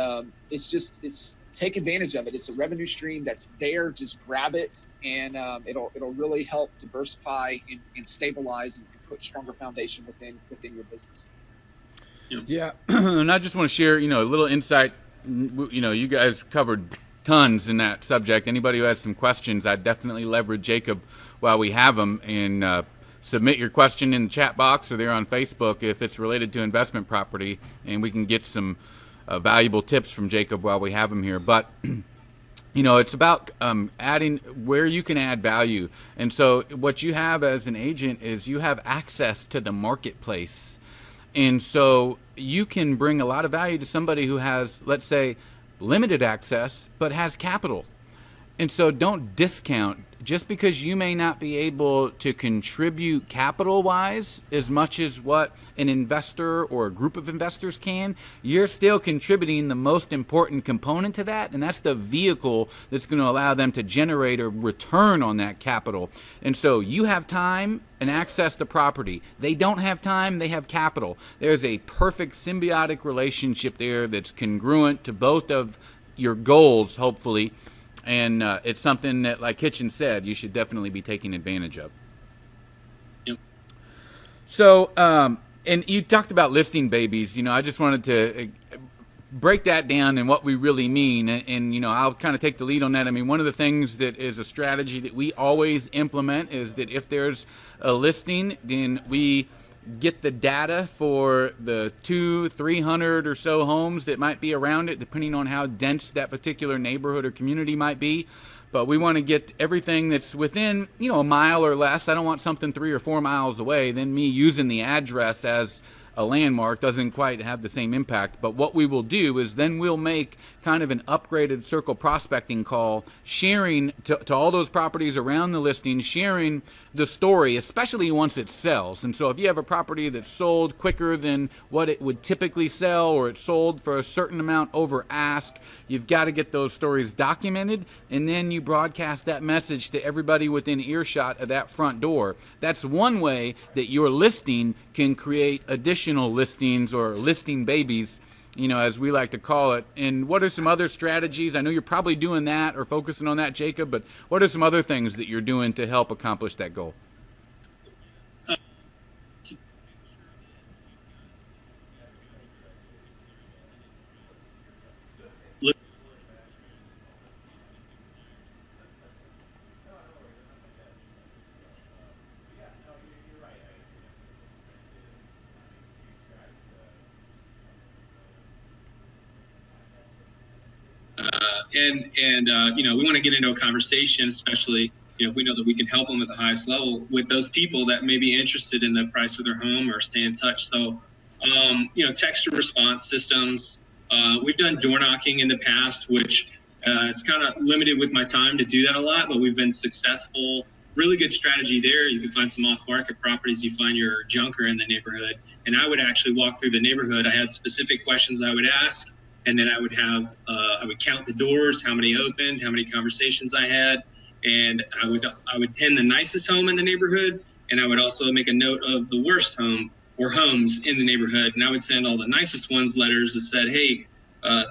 it's take advantage of it. It's a revenue stream that's there. Just grab it, and it'll really help diversify and stabilize and put stronger foundation within your business. Yeah, and I just want to share, a little insight. You guys covered tons in that subject. Anybody who has some questions, I'd definitely leverage Jacob while we have them, and submit your question in the chat box or there on Facebook if it's related to investment property, and we can get some valuable tips from Jacob while we have him here. But it's about adding where you can add value. And so what you have as an agent is you have access to the marketplace. And so you can bring a lot of value to somebody who has, let's say, limited access, but has capital. And so don't discount just because you may not be able to contribute capital-wise as much as what an investor or a group of investors can. You're still contributing the most important component to that, and that's the vehicle that's going to allow them to generate a return on that capital. And so you have time and access to property. They don't have time, they have capital. There's a perfect symbiotic relationship there that's congruent to both of your goals, hopefully. And it's something that, like Kitchen said, you should definitely be taking advantage of. Yep. So, and you talked about listing babies. I just wanted to break that down and what we really mean. And I'll kind of take the lead on that. I mean, one of the things that is a strategy that we always implement is that if there's a listing, then we get the data for the 200-300 or so homes that might be around it, depending on how dense that particular neighborhood or community might be. But we want to get everything that's within, a mile or less. I don't want something 3 or 4 miles away. Then me using the address as a landmark doesn't quite have the same impact. But what we will do is then we'll make kind of an upgraded circle prospecting call, sharing to all those properties around the listing, sharing the story, especially once it sells. And so if you have a property that's sold quicker than what it would typically sell, or it's sold for a certain amount over ask, you've got to get those stories documented, and then you broadcast that message to everybody within earshot of that front door. That's one way that your listing can create additional listings, or listing babies, as we like to call it. And what are some other strategies? I know you're probably doing that or focusing on that, Jacob, but what are some other things that you're doing to help accomplish that goal? We want to get into a conversation, especially if we know that we can help them at the highest level, with those people that may be interested in the price of their home or stay in touch. So text to response systems. We've done door knocking in the past, which it's kind of limited with my time to do that a lot, but we've been successful. Really good strategy there. You can find some off-market properties. You find your junker in the neighborhood, and I would actually walk through the neighborhood. I had specific questions I would ask. And then I would have, I would count the doors, how many opened, how many conversations I had, and I would pin the nicest home in the neighborhood, and I would also make a note of the worst home or homes in the neighborhood, and I would send all the nicest ones letters that said, hey,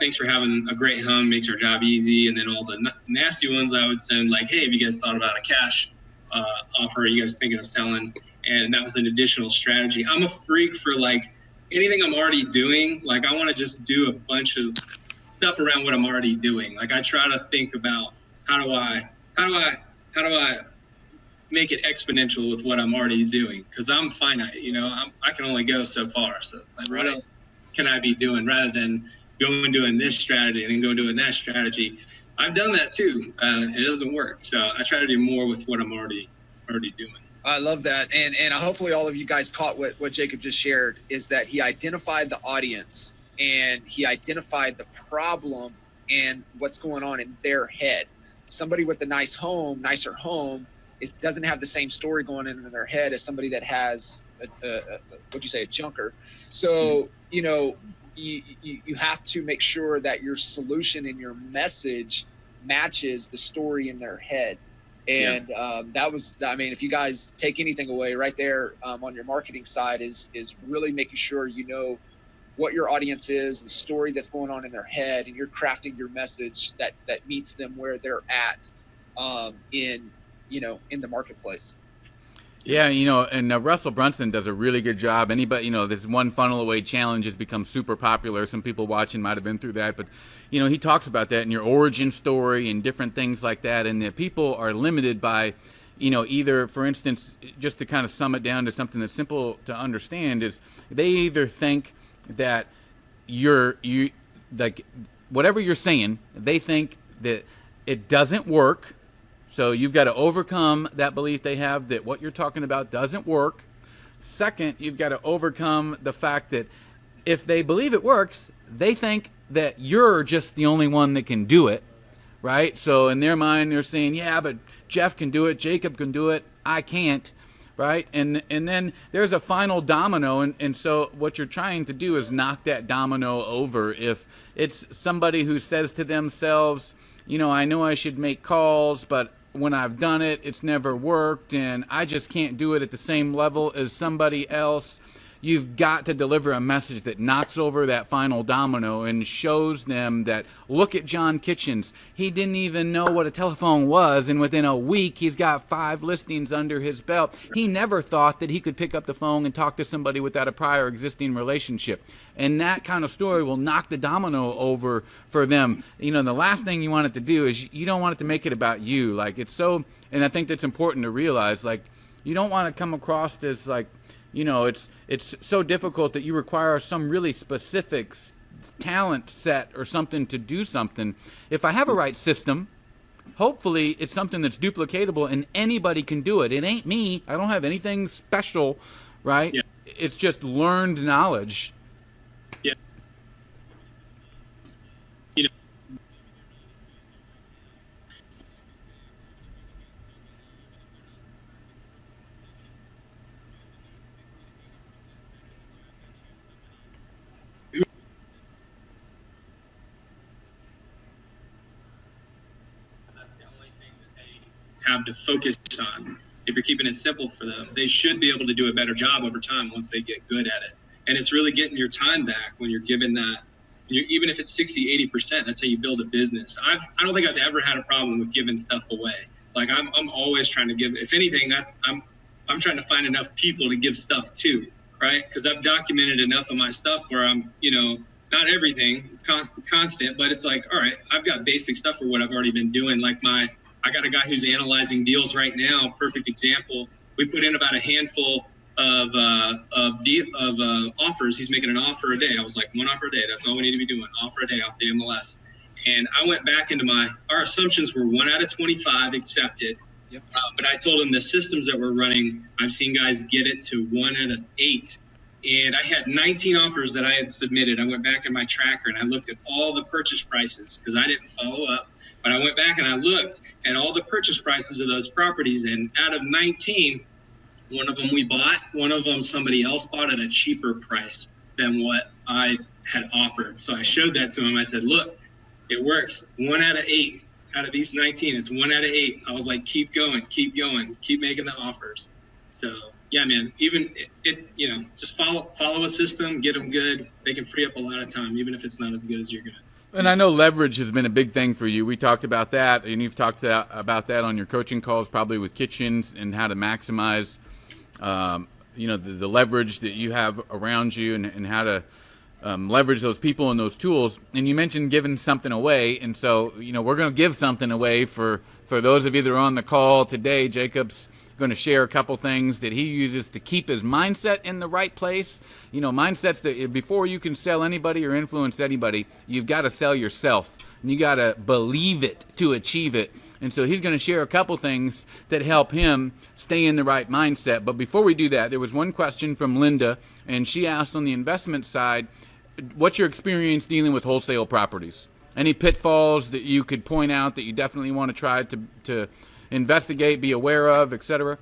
thanks for having a great home, makes our job easy, and then all the nasty ones I would send like, hey, have you guys thought about a cash offer? Are you guys thinking of selling? And that was an additional strategy. I'm a freak for anything I'm already doing. Like, I want to just do a bunch of stuff around what I'm already doing. Like, I try to think about how do I make it exponential with what I'm already doing? Because I'm finite, I can only go so far. So it's like, what else can I be doing rather than going doing this strategy and then go doing that strategy? I've done that too. It doesn't work. So I try to do more with what I'm already doing. I love that. And hopefully all of you guys caught what Jacob just shared, is that he identified the audience and he identified the problem and what's going on in their head. Somebody with a nicer home doesn't have the same story going in their head as somebody that has a junker. So, you have to make sure that your solution and your message matches the story in their head. And if you guys take anything away right there on your marketing side is really making sure what your audience is, the story that's going on in their head, and you're crafting your message that meets them where they're at in the marketplace. Yeah, and Russell Brunson does a really good job. Anybody, this one funnel away challenge has become super popular. Some people watching might have been through that, but he talks about that in your origin story and different things like that. And the people are limited by, either, for instance, just to kind of sum it down to something that's simple to understand, is they either think that you like whatever you're saying, they think that it doesn't work. So you've got to overcome that belief they have that what you're talking about doesn't work. Second, you've got to overcome the fact that if they believe it works, they think that you're just the only one that can do it, right? So in their mind, they're saying, yeah, but Jeff can do it, Jacob can do it, I can't, right? And then there's a final domino, and so what you're trying to do is knock that domino over. If it's somebody who says to themselves, I know I should make calls, but when I've done it, it's never worked, and I just can't do it at the same level as somebody else. You've got to deliver a message that knocks over that final domino and shows them that, look at John Kitchens. He didn't even know what a telephone was, and within a week, he's got 5 listings under his belt. He never thought that he could pick up the phone and talk to somebody without a prior existing relationship. And that kind of story will knock the domino over for them. The last thing you want it to do is you don't want it to make it about you. And I think that's important to realize, you don't want to come across as you know, it's so difficult that you require some really specific talent set or something to do something. If I have a right system, hopefully it's something that's duplicatable and anybody can do it. It ain't me. I don't have anything special, right? Yeah. It's just learned knowledge. Yeah. You know, that's the only thing that they have to focus on. If you're keeping it simple for them, they should be able to do a better job over time once they get good at it. And it's really getting your time back when you're given that. Even if it's 60, 80%, that's how you build a business. I don't think I've ever had a problem with giving stuff away. Like I'm always trying to give. If anything, I'm trying to find enough people to give stuff to, right? Because I've documented enough of my stuff where I'm, not everything is constant, but it's like, all right, I've got basic stuff for what I've already been doing. Like I got a guy who's analyzing deals right now. Perfect example. We put in about a handful of offers. He's making an offer a day. I was like, one offer a day. That's all we need to be doing. Offer a day off the MLS. And I went back into our assumptions were 1 out of 25 accepted. Yep. But I told him the systems that we're running, I've seen guys get it to 1 out of 8. And I had 19 offers that I had submitted. I went back in my tracker and I looked at all the purchase prices because I didn't follow up. But I went back and I looked at all the purchase prices of those properties. And out of 19, one of them we bought, one of them somebody else bought at a cheaper price than what I had offered. So I showed that to him. I said, look, it works. 1 out of 8 out of these 19, it's 1 out of 8. I was like, keep going, keep making the offers. So yeah, man, even just follow a system, get them good. They can free up a lot of time, even if it's not as good as you're going to. And I know leverage has been a big thing for you. We talked about that, and you've talked about that on your coaching calls, probably with kitchens and how to maximize, the leverage that you have around you and how to leverage those people and those tools. And you mentioned giving something away, and so we're going to give something away for those of you that are on the call today. Jacob's going to share a couple things that he uses to keep his mindset in the right place. Mindsets that before you can sell anybody or influence anybody, you've got to sell yourself. And you got to believe it to achieve it. And so he's going to share a couple things that help him stay in the right mindset. But before we do that, there was one question from Linda, and she asked on the investment side, what's your experience dealing with wholesale properties? Any pitfalls that you could point out that you definitely want to try to investigate, be aware of, etc.?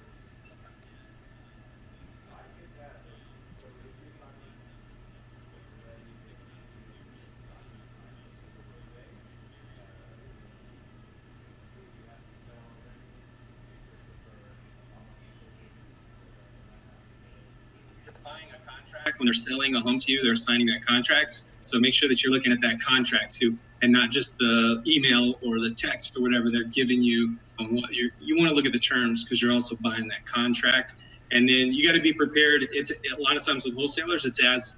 When they're selling a home to you, they're signing that contracts. So make sure that you're looking at that contract too, and not just the email or the text or whatever they're giving you on what you want to look at the terms, because you're also buying that contract. And then you got to be prepared. It's a lot of times with wholesalers, it's as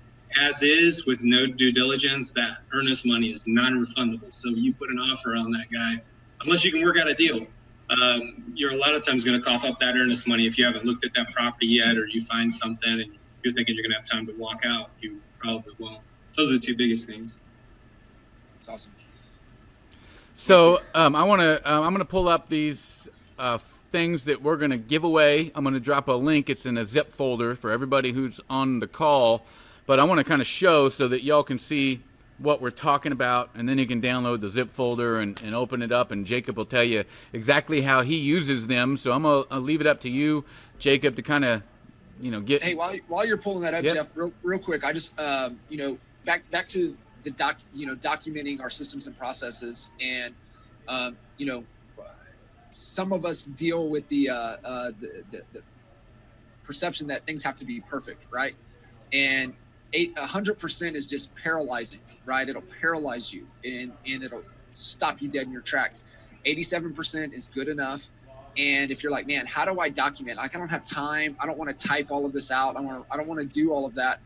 is with no due diligence. That earnest money is non-refundable. So you put an offer on that guy, unless you can work out a deal, you're a lot of times going to cough up that earnest money if you haven't looked at that property yet, or you find something and you're thinking you're going to have time to walk out. You probably won't. Those are the two biggest things. That's awesome. So I'm gonna pull up these things that we're gonna give away. I'm gonna drop a link. It's in a zip folder for everybody who's on the call. But I want to kind of show so that y'all can see what we're talking about, and then you can download the zip folder and open it up, and Jacob will tell you exactly how he uses them. So I'm gonna leave it up to you, Jacob, to kind of get. Hey, while you're pulling that up, Yep. Jeff, real quick, I just back to the documenting our systems and processes, and some of us deal with the perception that things have to be perfect, right? And 100% is just paralyzing, right? It'll paralyze you and it'll stop you dead in your tracks. 87% is good enough. And if you're like, man, how do I document? Like, I don't have time. I don't want to type all of this out. I don't want to do all of that.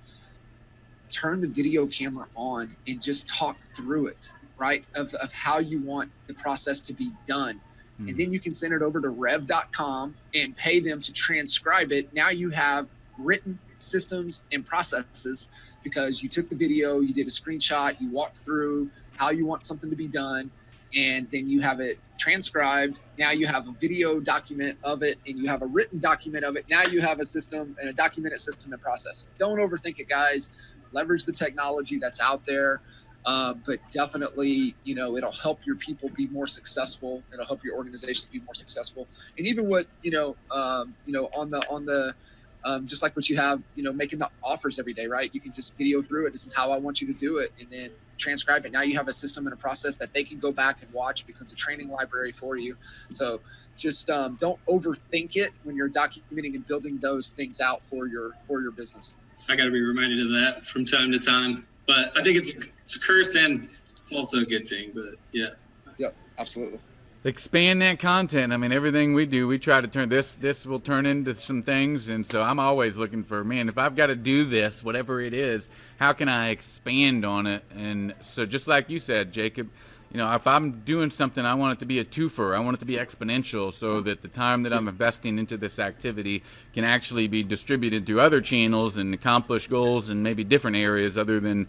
Turn the video camera on and just talk through it, right? Of how you want the process to be done. Mm-hmm. And then you can send it over to rev.com and pay them to transcribe it. Now you have written systems and processes, because you took the video, you did a screenshot, you walked through how you want something to be done, and then you have it transcribed. Now you have a video document of it, and you have a written document of it. Now you have a system and a documented system and process. Don't overthink it, guys. Leverage the technology that's out there. But definitely, it'll help your people be more successful. It'll help your organizations be more successful. And even what, on the just like what you have, making the offers every day, right? You can just video through it. This is how I want you to do it. And then transcribe it. Now you have a system and a process that they can go back and watch. It becomes a training library for you. So just don't overthink it when you're documenting and building those things out for your business. I got to be reminded of that from time to time. But I think it's a curse, and it's also a good thing. But yeah. Yep, absolutely. Expand that content. I mean, everything we do, we try to turn this will turn into some things. And so I'm always looking for, man, if I've got to do this, whatever it is, how can I expand on it? And so just like you said, Jacob, if I'm doing something, I want it to be a twofer. I want it to be exponential, so that the time that I'm investing into this activity can actually be distributed through other channels and accomplish goals in maybe different areas other than,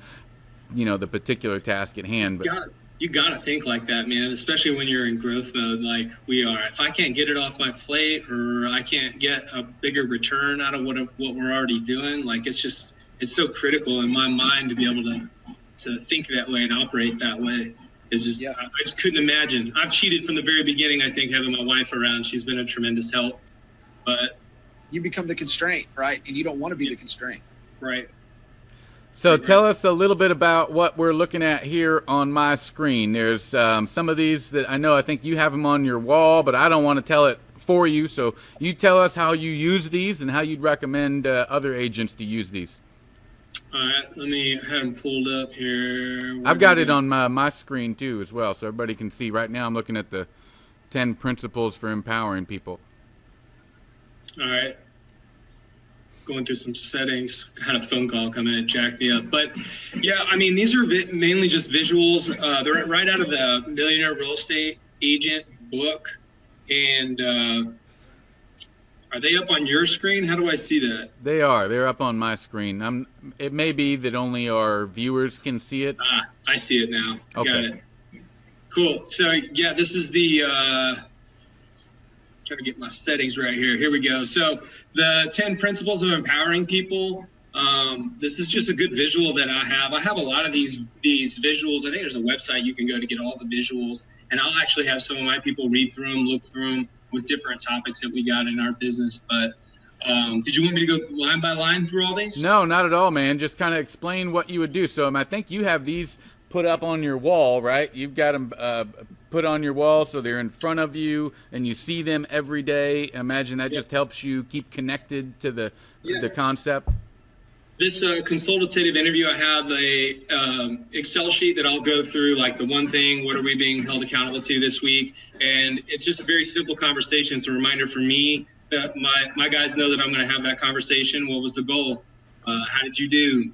the particular task at hand. But you gotta think like that, man, especially when you're in growth mode like we are. If I can't get it off my plate, or I can't get a bigger return out of what we're already doing, like it's so critical in my mind to be able to think that way and operate that way. It's just, yeah. I just couldn't imagine. I've cheated from the very beginning, I think, having my wife around. She's been a tremendous help. But you become the constraint, right? And you don't want to be the constraint. Right. So tell us a little bit about what we're looking at here on my screen. There's some of these that I think you have them on your wall, but I don't want to tell it for you. So you tell us how you use these and how you'd recommend other agents to use these. All right, let me have them pulled up here. I've got it on my screen too as well, so everybody can see. Right now I'm looking at the 10 principles for empowering people. All right. Going through some settings. I had a phone call come in and jack me up. But yeah, I mean, these are mainly just visuals. They're right out of the Millionaire Real Estate Agent book. And are they up on your screen? How do I see that? They are. They're up on my screen. It may be that only our viewers can see it. I see it now. Okay. Got it. Cool. So yeah, this is the trying to get my settings right here. Here we go. So the 10 principles of empowering people. This is just a good visual that I have. I have a lot of these visuals. I think there's a website you can go to get all the visuals, and I'll actually have some of my people read through them, look through them with different topics that we got in our business. But did you want me to go line by line through all these? No, not at all, man. Just kind of explain what you would do. So I think you have these put up on your wall, right? You've got them put on your wall so they're in front of you and you see them every day. Imagine that just helps you keep connected to the concept. This consultative interview, I have a Excel sheet that I'll go through, like the one thing, what are we being held accountable to this week? And it's just a very simple conversation. It's a reminder for me that my guys know that I'm going to have that conversation. What was the goal? How did you do?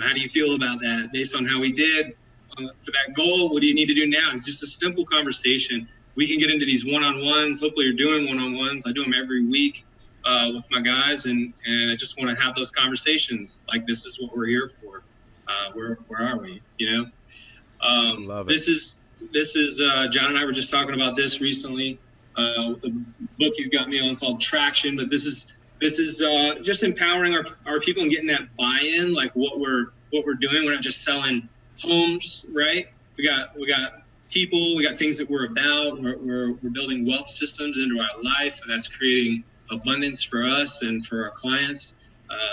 How do you feel about that? Based on how we did for that goal, what do you need to do now? It's just a simple conversation. We can get into these one-on-ones. Hopefully you're doing one-on-ones. I do them every week with my guys, and I just want to have those conversations. Like, this is what we're here for. Where are we? Love it. This is John and I were just talking about this recently with a book he's got me on called Traction. But this is just empowering our people and getting that buy-in, like what we're doing. We're not just selling homes, right? We got people, we got things that we're about. We're building wealth systems into our life, and that's creating abundance for us and for our clients.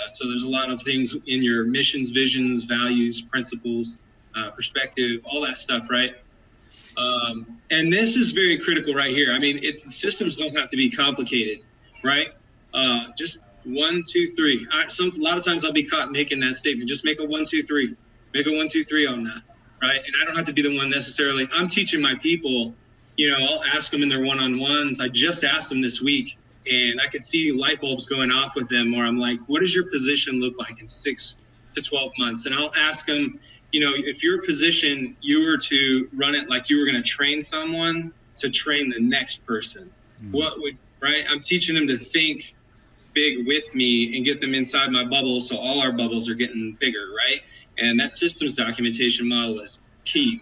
So there's a lot of things in your missions, visions, values, principles, perspective, all that stuff, right? And this is very critical right here. I mean, systems don't have to be complicated, right? Just 1, 2, 3. A lot of times I'll be caught making that statement. Just make a 1, 2, 3. Make a 1, 2, 3 on that, right? And I don't have to be the one necessarily. I'm teaching my people. I'll ask them in their one-on-ones. I just asked them this week, and I could see light bulbs going off with them. Where I'm like, what does your position look like in 6 to 12 months? And I'll ask them, if your position, you were to run it like you were going to train someone to train the next person, what would, right? I'm teaching them to think big with me and get them inside my bubble, so all our bubbles are getting bigger, right? And that systems documentation model is key.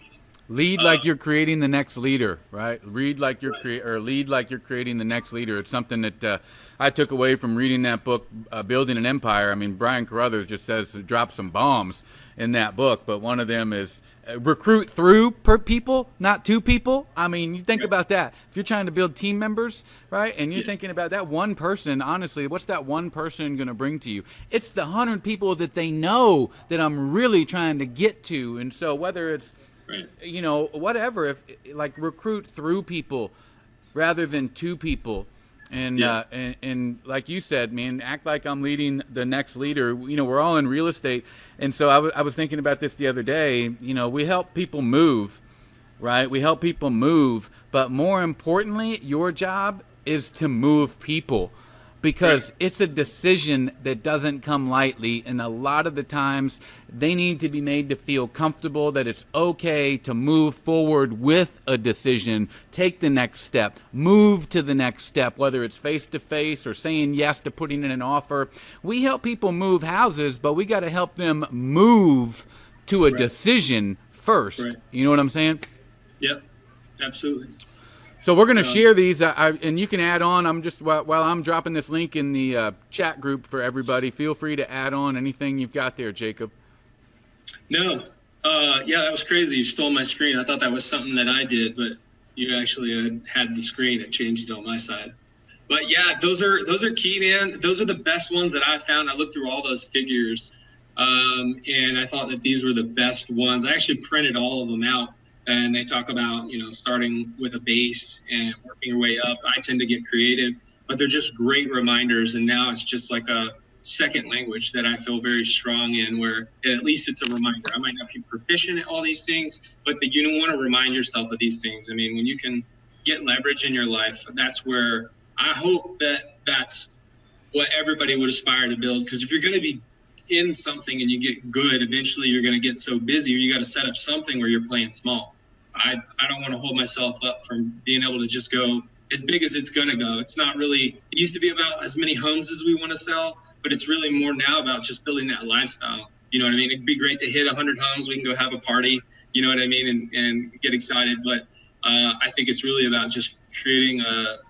Lead like you're creating the next leader, right? Lead like you're creating the next leader. It's something that I took away from reading that book, Building an Empire. I mean, Brian Carruthers just says to drop some bombs in that book, but one of them is recruit through people, not to people. I mean, you think about that. If you're trying to build team members, right, and you're thinking about that one person, honestly, what's that one person going to bring to you? It's the 100 people that they know that I'm really trying to get to. And so whether it's you know, whatever, if like recruit through people rather than to people, and and like you said, man, act like I'm leading the next leader. You know, we're all in real estate, and so I was thinking about this the other day. You know, we help people move, right? We help people move, but more importantly, your job is to move people. Because it's a decision that doesn't come lightly, and a lot of the times they need to be made to feel comfortable that it's okay to move forward with a decision, take the next step, move to the next step, whether it's face-to-face or saying yes to putting in an offer. We help people move houses, but we got to help them move to a decision first. You know what I'm saying? Yep, absolutely. So we're going to share these, and you can add on. I'm just while I'm dropping this link in the chat group for everybody. Feel free to add on anything you've got there, Jacob. No, yeah, that was crazy. You stole my screen. I thought that was something that I did, but you actually had the screen. It changed it on my side. But yeah, those are key, man. Those are the best ones that I found. I looked through all those figures, and I thought that these were the best ones. I actually printed all of them out. And they talk about, you know, starting with a base and working your way up. I tend to get creative, but they're just great reminders. And now it's just like a second language that I feel very strong in, where at least it's a reminder. I might not be proficient at all these things, but that you don't want to remind yourself of these things. I mean, when you can get leverage in your life, that's where I hope that that's what everybody would aspire to build. Because if you're going to be in something and you get good, eventually you're going to get so busy, you got to set up something where you're playing small. I don't want to hold myself up from being able to just go as big as it's going to go. It's not really, it used to be about as many homes as we want to sell, but it's really more now about just building that lifestyle. You know what I mean? It'd be great to hit 100 homes. We can go have a party, you know what I mean? And get excited. But I think it's really about just creating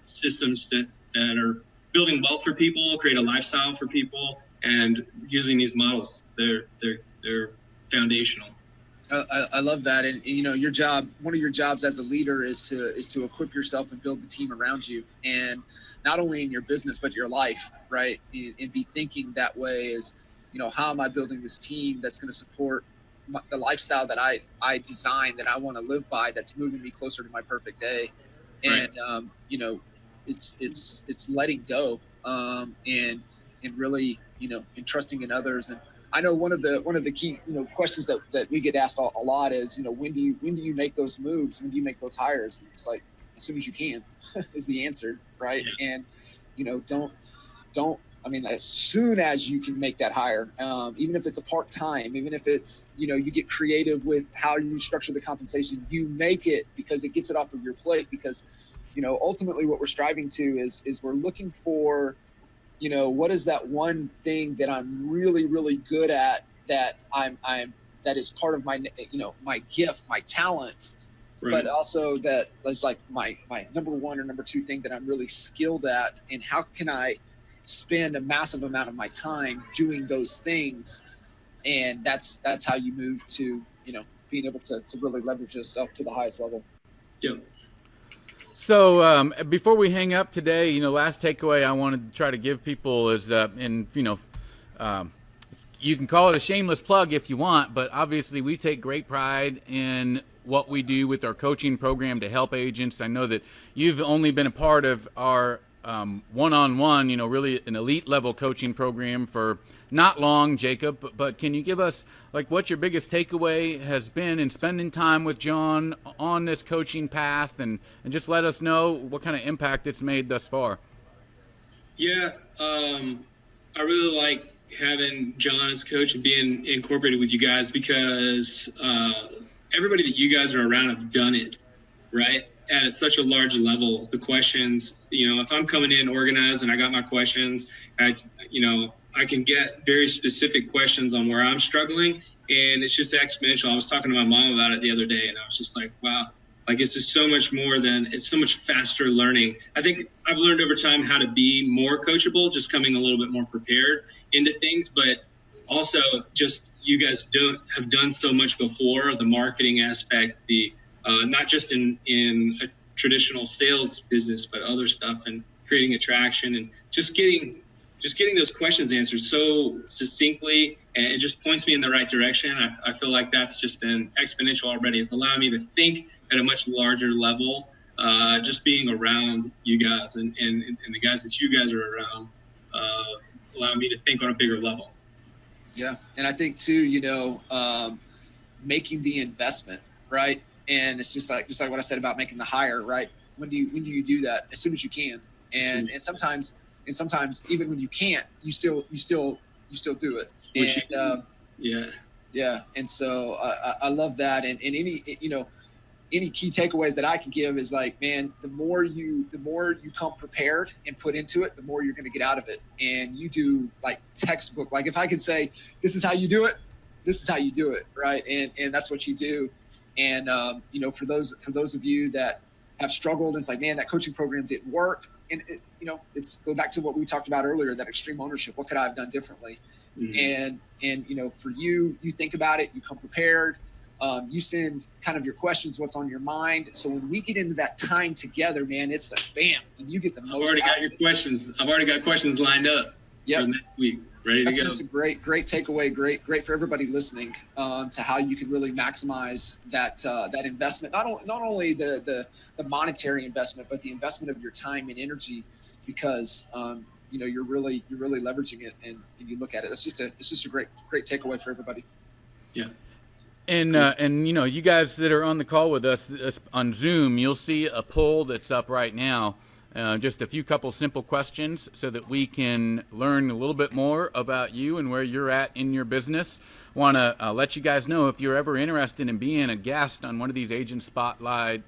systems that are building wealth for people, create a lifestyle for people, and using these models. They're foundational. I love that. And you know, your job, one of your jobs as a leader is to equip yourself and build the team around you, and not only in your business but your life, right? And be thinking that way is, you know, how am I building this team that's going to support the lifestyle that I designed, that I want to live by, that's moving me closer to my perfect day. And you know, it's letting go, and really, you know, and trusting in others. And I know one of the key, you know, questions that we get asked a lot is, you know, when do you make those moves? When do you make those hires? And it's like, as soon as you can is the answer, right? Yeah. And, you know, don't, I mean, as soon as you can make that hire, even if it's a part-time, even if it's, you know, you get creative with how you structure the compensation, you make it because it gets it off of your plate. Because, you know, ultimately what we're striving to is we're looking for, you know, what is that one thing that I'm really, really good at, that that is part of my, you know, my gift, my talent, but also that is like my number one or number two thing that I'm really skilled at. And how can I spend a massive amount of my time doing those things? And that's how you move to, you know, being able to really leverage yourself to the highest level. Yep. So before we hang up today, you know, last takeaway I wanted to try to give people is, and you know, you can call it a shameless plug if you want, but obviously we take great pride in what we do with our coaching program to help agents. I know that you've only been a part of our one-on-one, you know, really an elite level coaching program for not long, Jacob, but can you give us like what your biggest takeaway has been in spending time with John on this coaching path, and just let us know what kind of impact it's made thus far? Yeah, I really like having John as coach and being incorporated with you guys, because everybody that you guys are around have done it, right? at such a large level, the questions, if I'm coming in organized and I got my questions, I can get very specific questions on where I'm struggling, and it's just exponential. I was talking to my mom about it the other day, and I was just like, wow, like it's just so much more it's so much faster learning. I think I've learned over time how to be more coachable, just coming a little bit more prepared into things, but also just you guys have done so much before, the marketing aspect, the not just in a traditional sales business, but other stuff, and creating attraction and just getting those questions answered so succinctly, and it just points me in the right direction. I feel like that's just been exponential already. It's allowing me to think at a much larger level, just being around you guys and the guys that you guys are around, allowing me to think on a bigger level. Yeah. And I think too, making the investment, right? And it's just like what I said about making the hire, right? When do you do that? As soon as you can. And sometimes even when you can't, you still do it. And yeah. And so I love that. And any key takeaways that I can give is like, man, the more you come prepared and put into it, the more you're going to get out of it. And you do like textbook. Like if I could say, this is how you do it, this is how you do it. Right. And that's what you do. And, for those of you that have struggled, it's like, man, that coaching program didn't work. And it's go back to what we talked about earlier, that extreme ownership. What could I have done differently? Mm-hmm. And for you think about it, you come prepared. You send kind of your questions, what's on your mind. So when we get into that time together, man, it's like, bam, and you get the most. I've already got questions lined up. Yep. For next week. Ready That's to go. just a great takeaway. Great for everybody listening, to how you can really maximize that investment. Not only the monetary investment, but the investment of your time and energy, because you're really leveraging it, and you look at it. It's just a great takeaway for everybody. Yeah. And you guys that are on the call with us on Zoom, you'll see a poll that's up right now. Just a couple simple questions so that we can learn a little bit more about you and where you're at in your business. Want to let you guys know, if you're ever interested in being a guest on one of these Agent Spotlight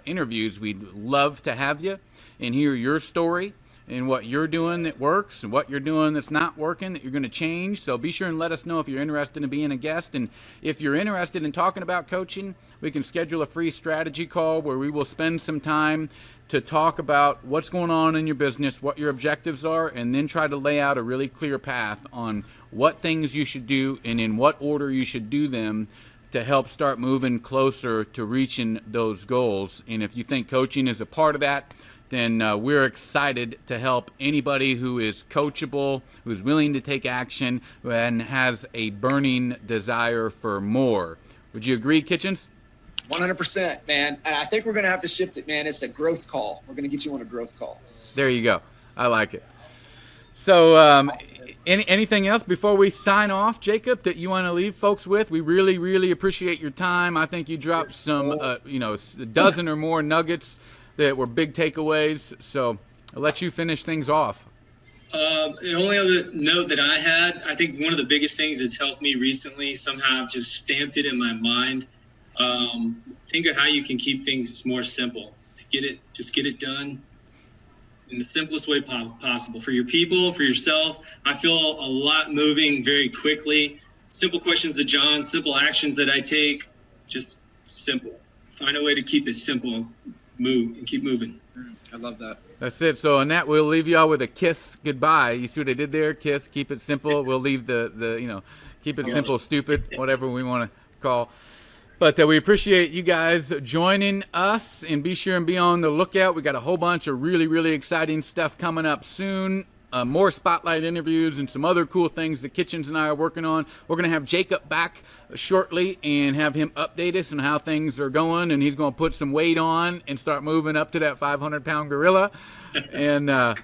interviews, we'd love to have you and hear your story and what you're doing that works and what you're doing that's not working, that you're going to change. So be sure and let us know if you're interested in being a guest. And if you're interested in talking about coaching, we can schedule a free strategy call where we will spend some time to talk about what's going on in your business, what your objectives are, and then try to lay out a really clear path on what things you should do and in what order you should do them to help start moving closer to reaching those goals. And if you think coaching is a part of that, then we're excited to help anybody who is coachable, who's willing to take action, and has a burning desire for more. Would you agree, Kitchens? 100%, man. And I think we're going to have to shift it, man. It's a growth call. We're going to get you on a growth call. There you go. I like it. So anything else before we sign off, Jacob, that you want to leave folks with? We really, really appreciate your time. I think you dropped some, a dozen or more nuggets that were big takeaways. So I'll let you finish things off. The only other note that I had, I think one of the biggest things that's helped me recently, somehow I've just stamped it in my mind. Think of how you can keep things more simple. Just get it done in the simplest way possible for your people, for yourself. I feel a lot moving very quickly. Simple questions to John, simple actions that I take, just simple. Find a way to keep it simple. Move and keep moving. I love that. That's it. So on that, we'll leave y'all with a kiss goodbye. You see what I did there? Kiss, keep it simple. We'll leave the keep it simple, stupid, whatever we want to call. But we appreciate you guys joining us, and be sure and be on the lookout. We got a whole bunch of really, really exciting stuff coming up soon. More spotlight interviews and some other cool things that Kitchens and I are working on. We're going to have Jacob back shortly and have him update us on how things are going, and he's going to put some weight on and start moving up to that 500-pound gorilla. And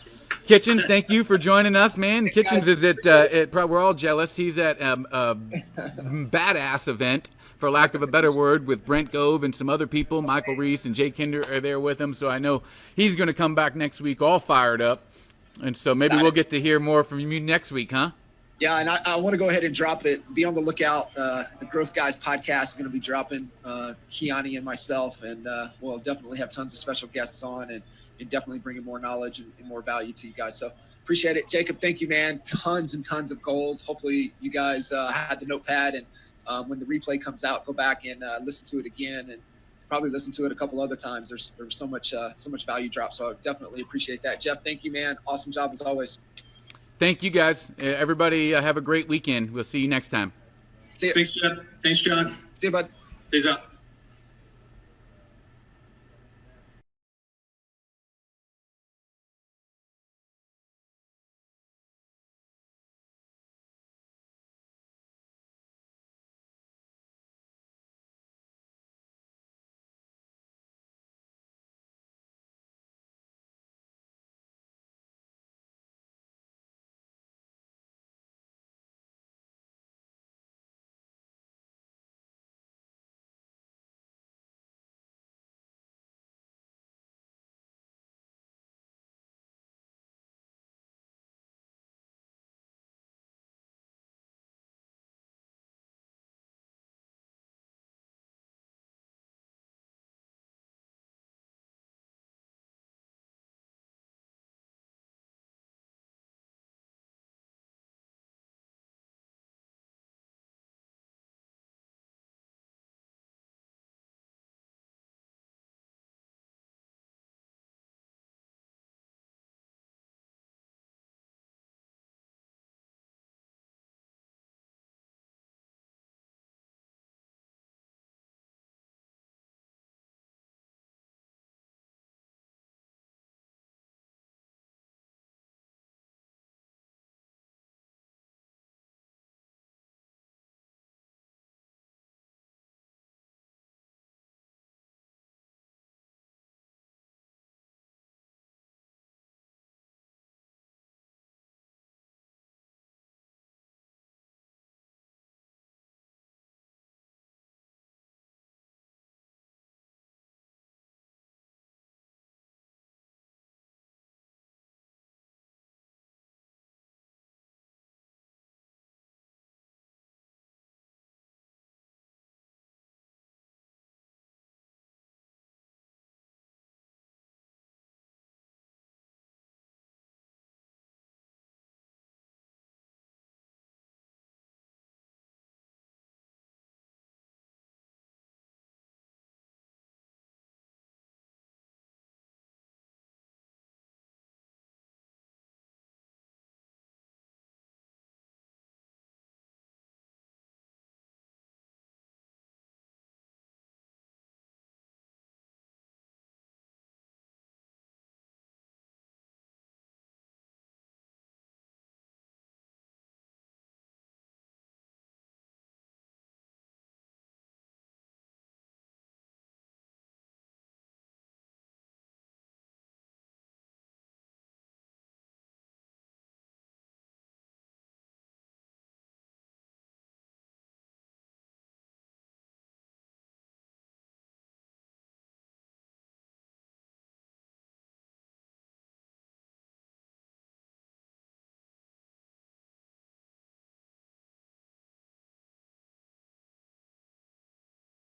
Kitchens, thank you for joining us, man. Thanks, Kitchens guys. is at we're all jealous. He's at a badass event, for lack of a better word, with Brent Gove and some other people. Michael Reese and Jay Kinder are there with him, so I know he's going to come back next week all fired up. And so maybe we'll get to hear more from you next week, huh? Yeah, and I want to go ahead and drop it. Be on the lookout. The Growth Guys podcast is going to be dropping. Kiani and myself, and we'll definitely have tons of special guests on, and definitely bringing more knowledge and more value to you guys. So appreciate it, Jacob. Thank you, man. Tons and tons of gold. Hopefully, you guys had the notepad, and when the replay comes out, go back and listen to it again, and probably listen to it a couple other times. There's so much value dropped. So I definitely appreciate that, Jeff. Thank you, man. Awesome job as always. Thank you, guys. Everybody have a great weekend. We'll see you next time. See you. Thanks, Jeff. Thanks, John. See you, bud. Peace out.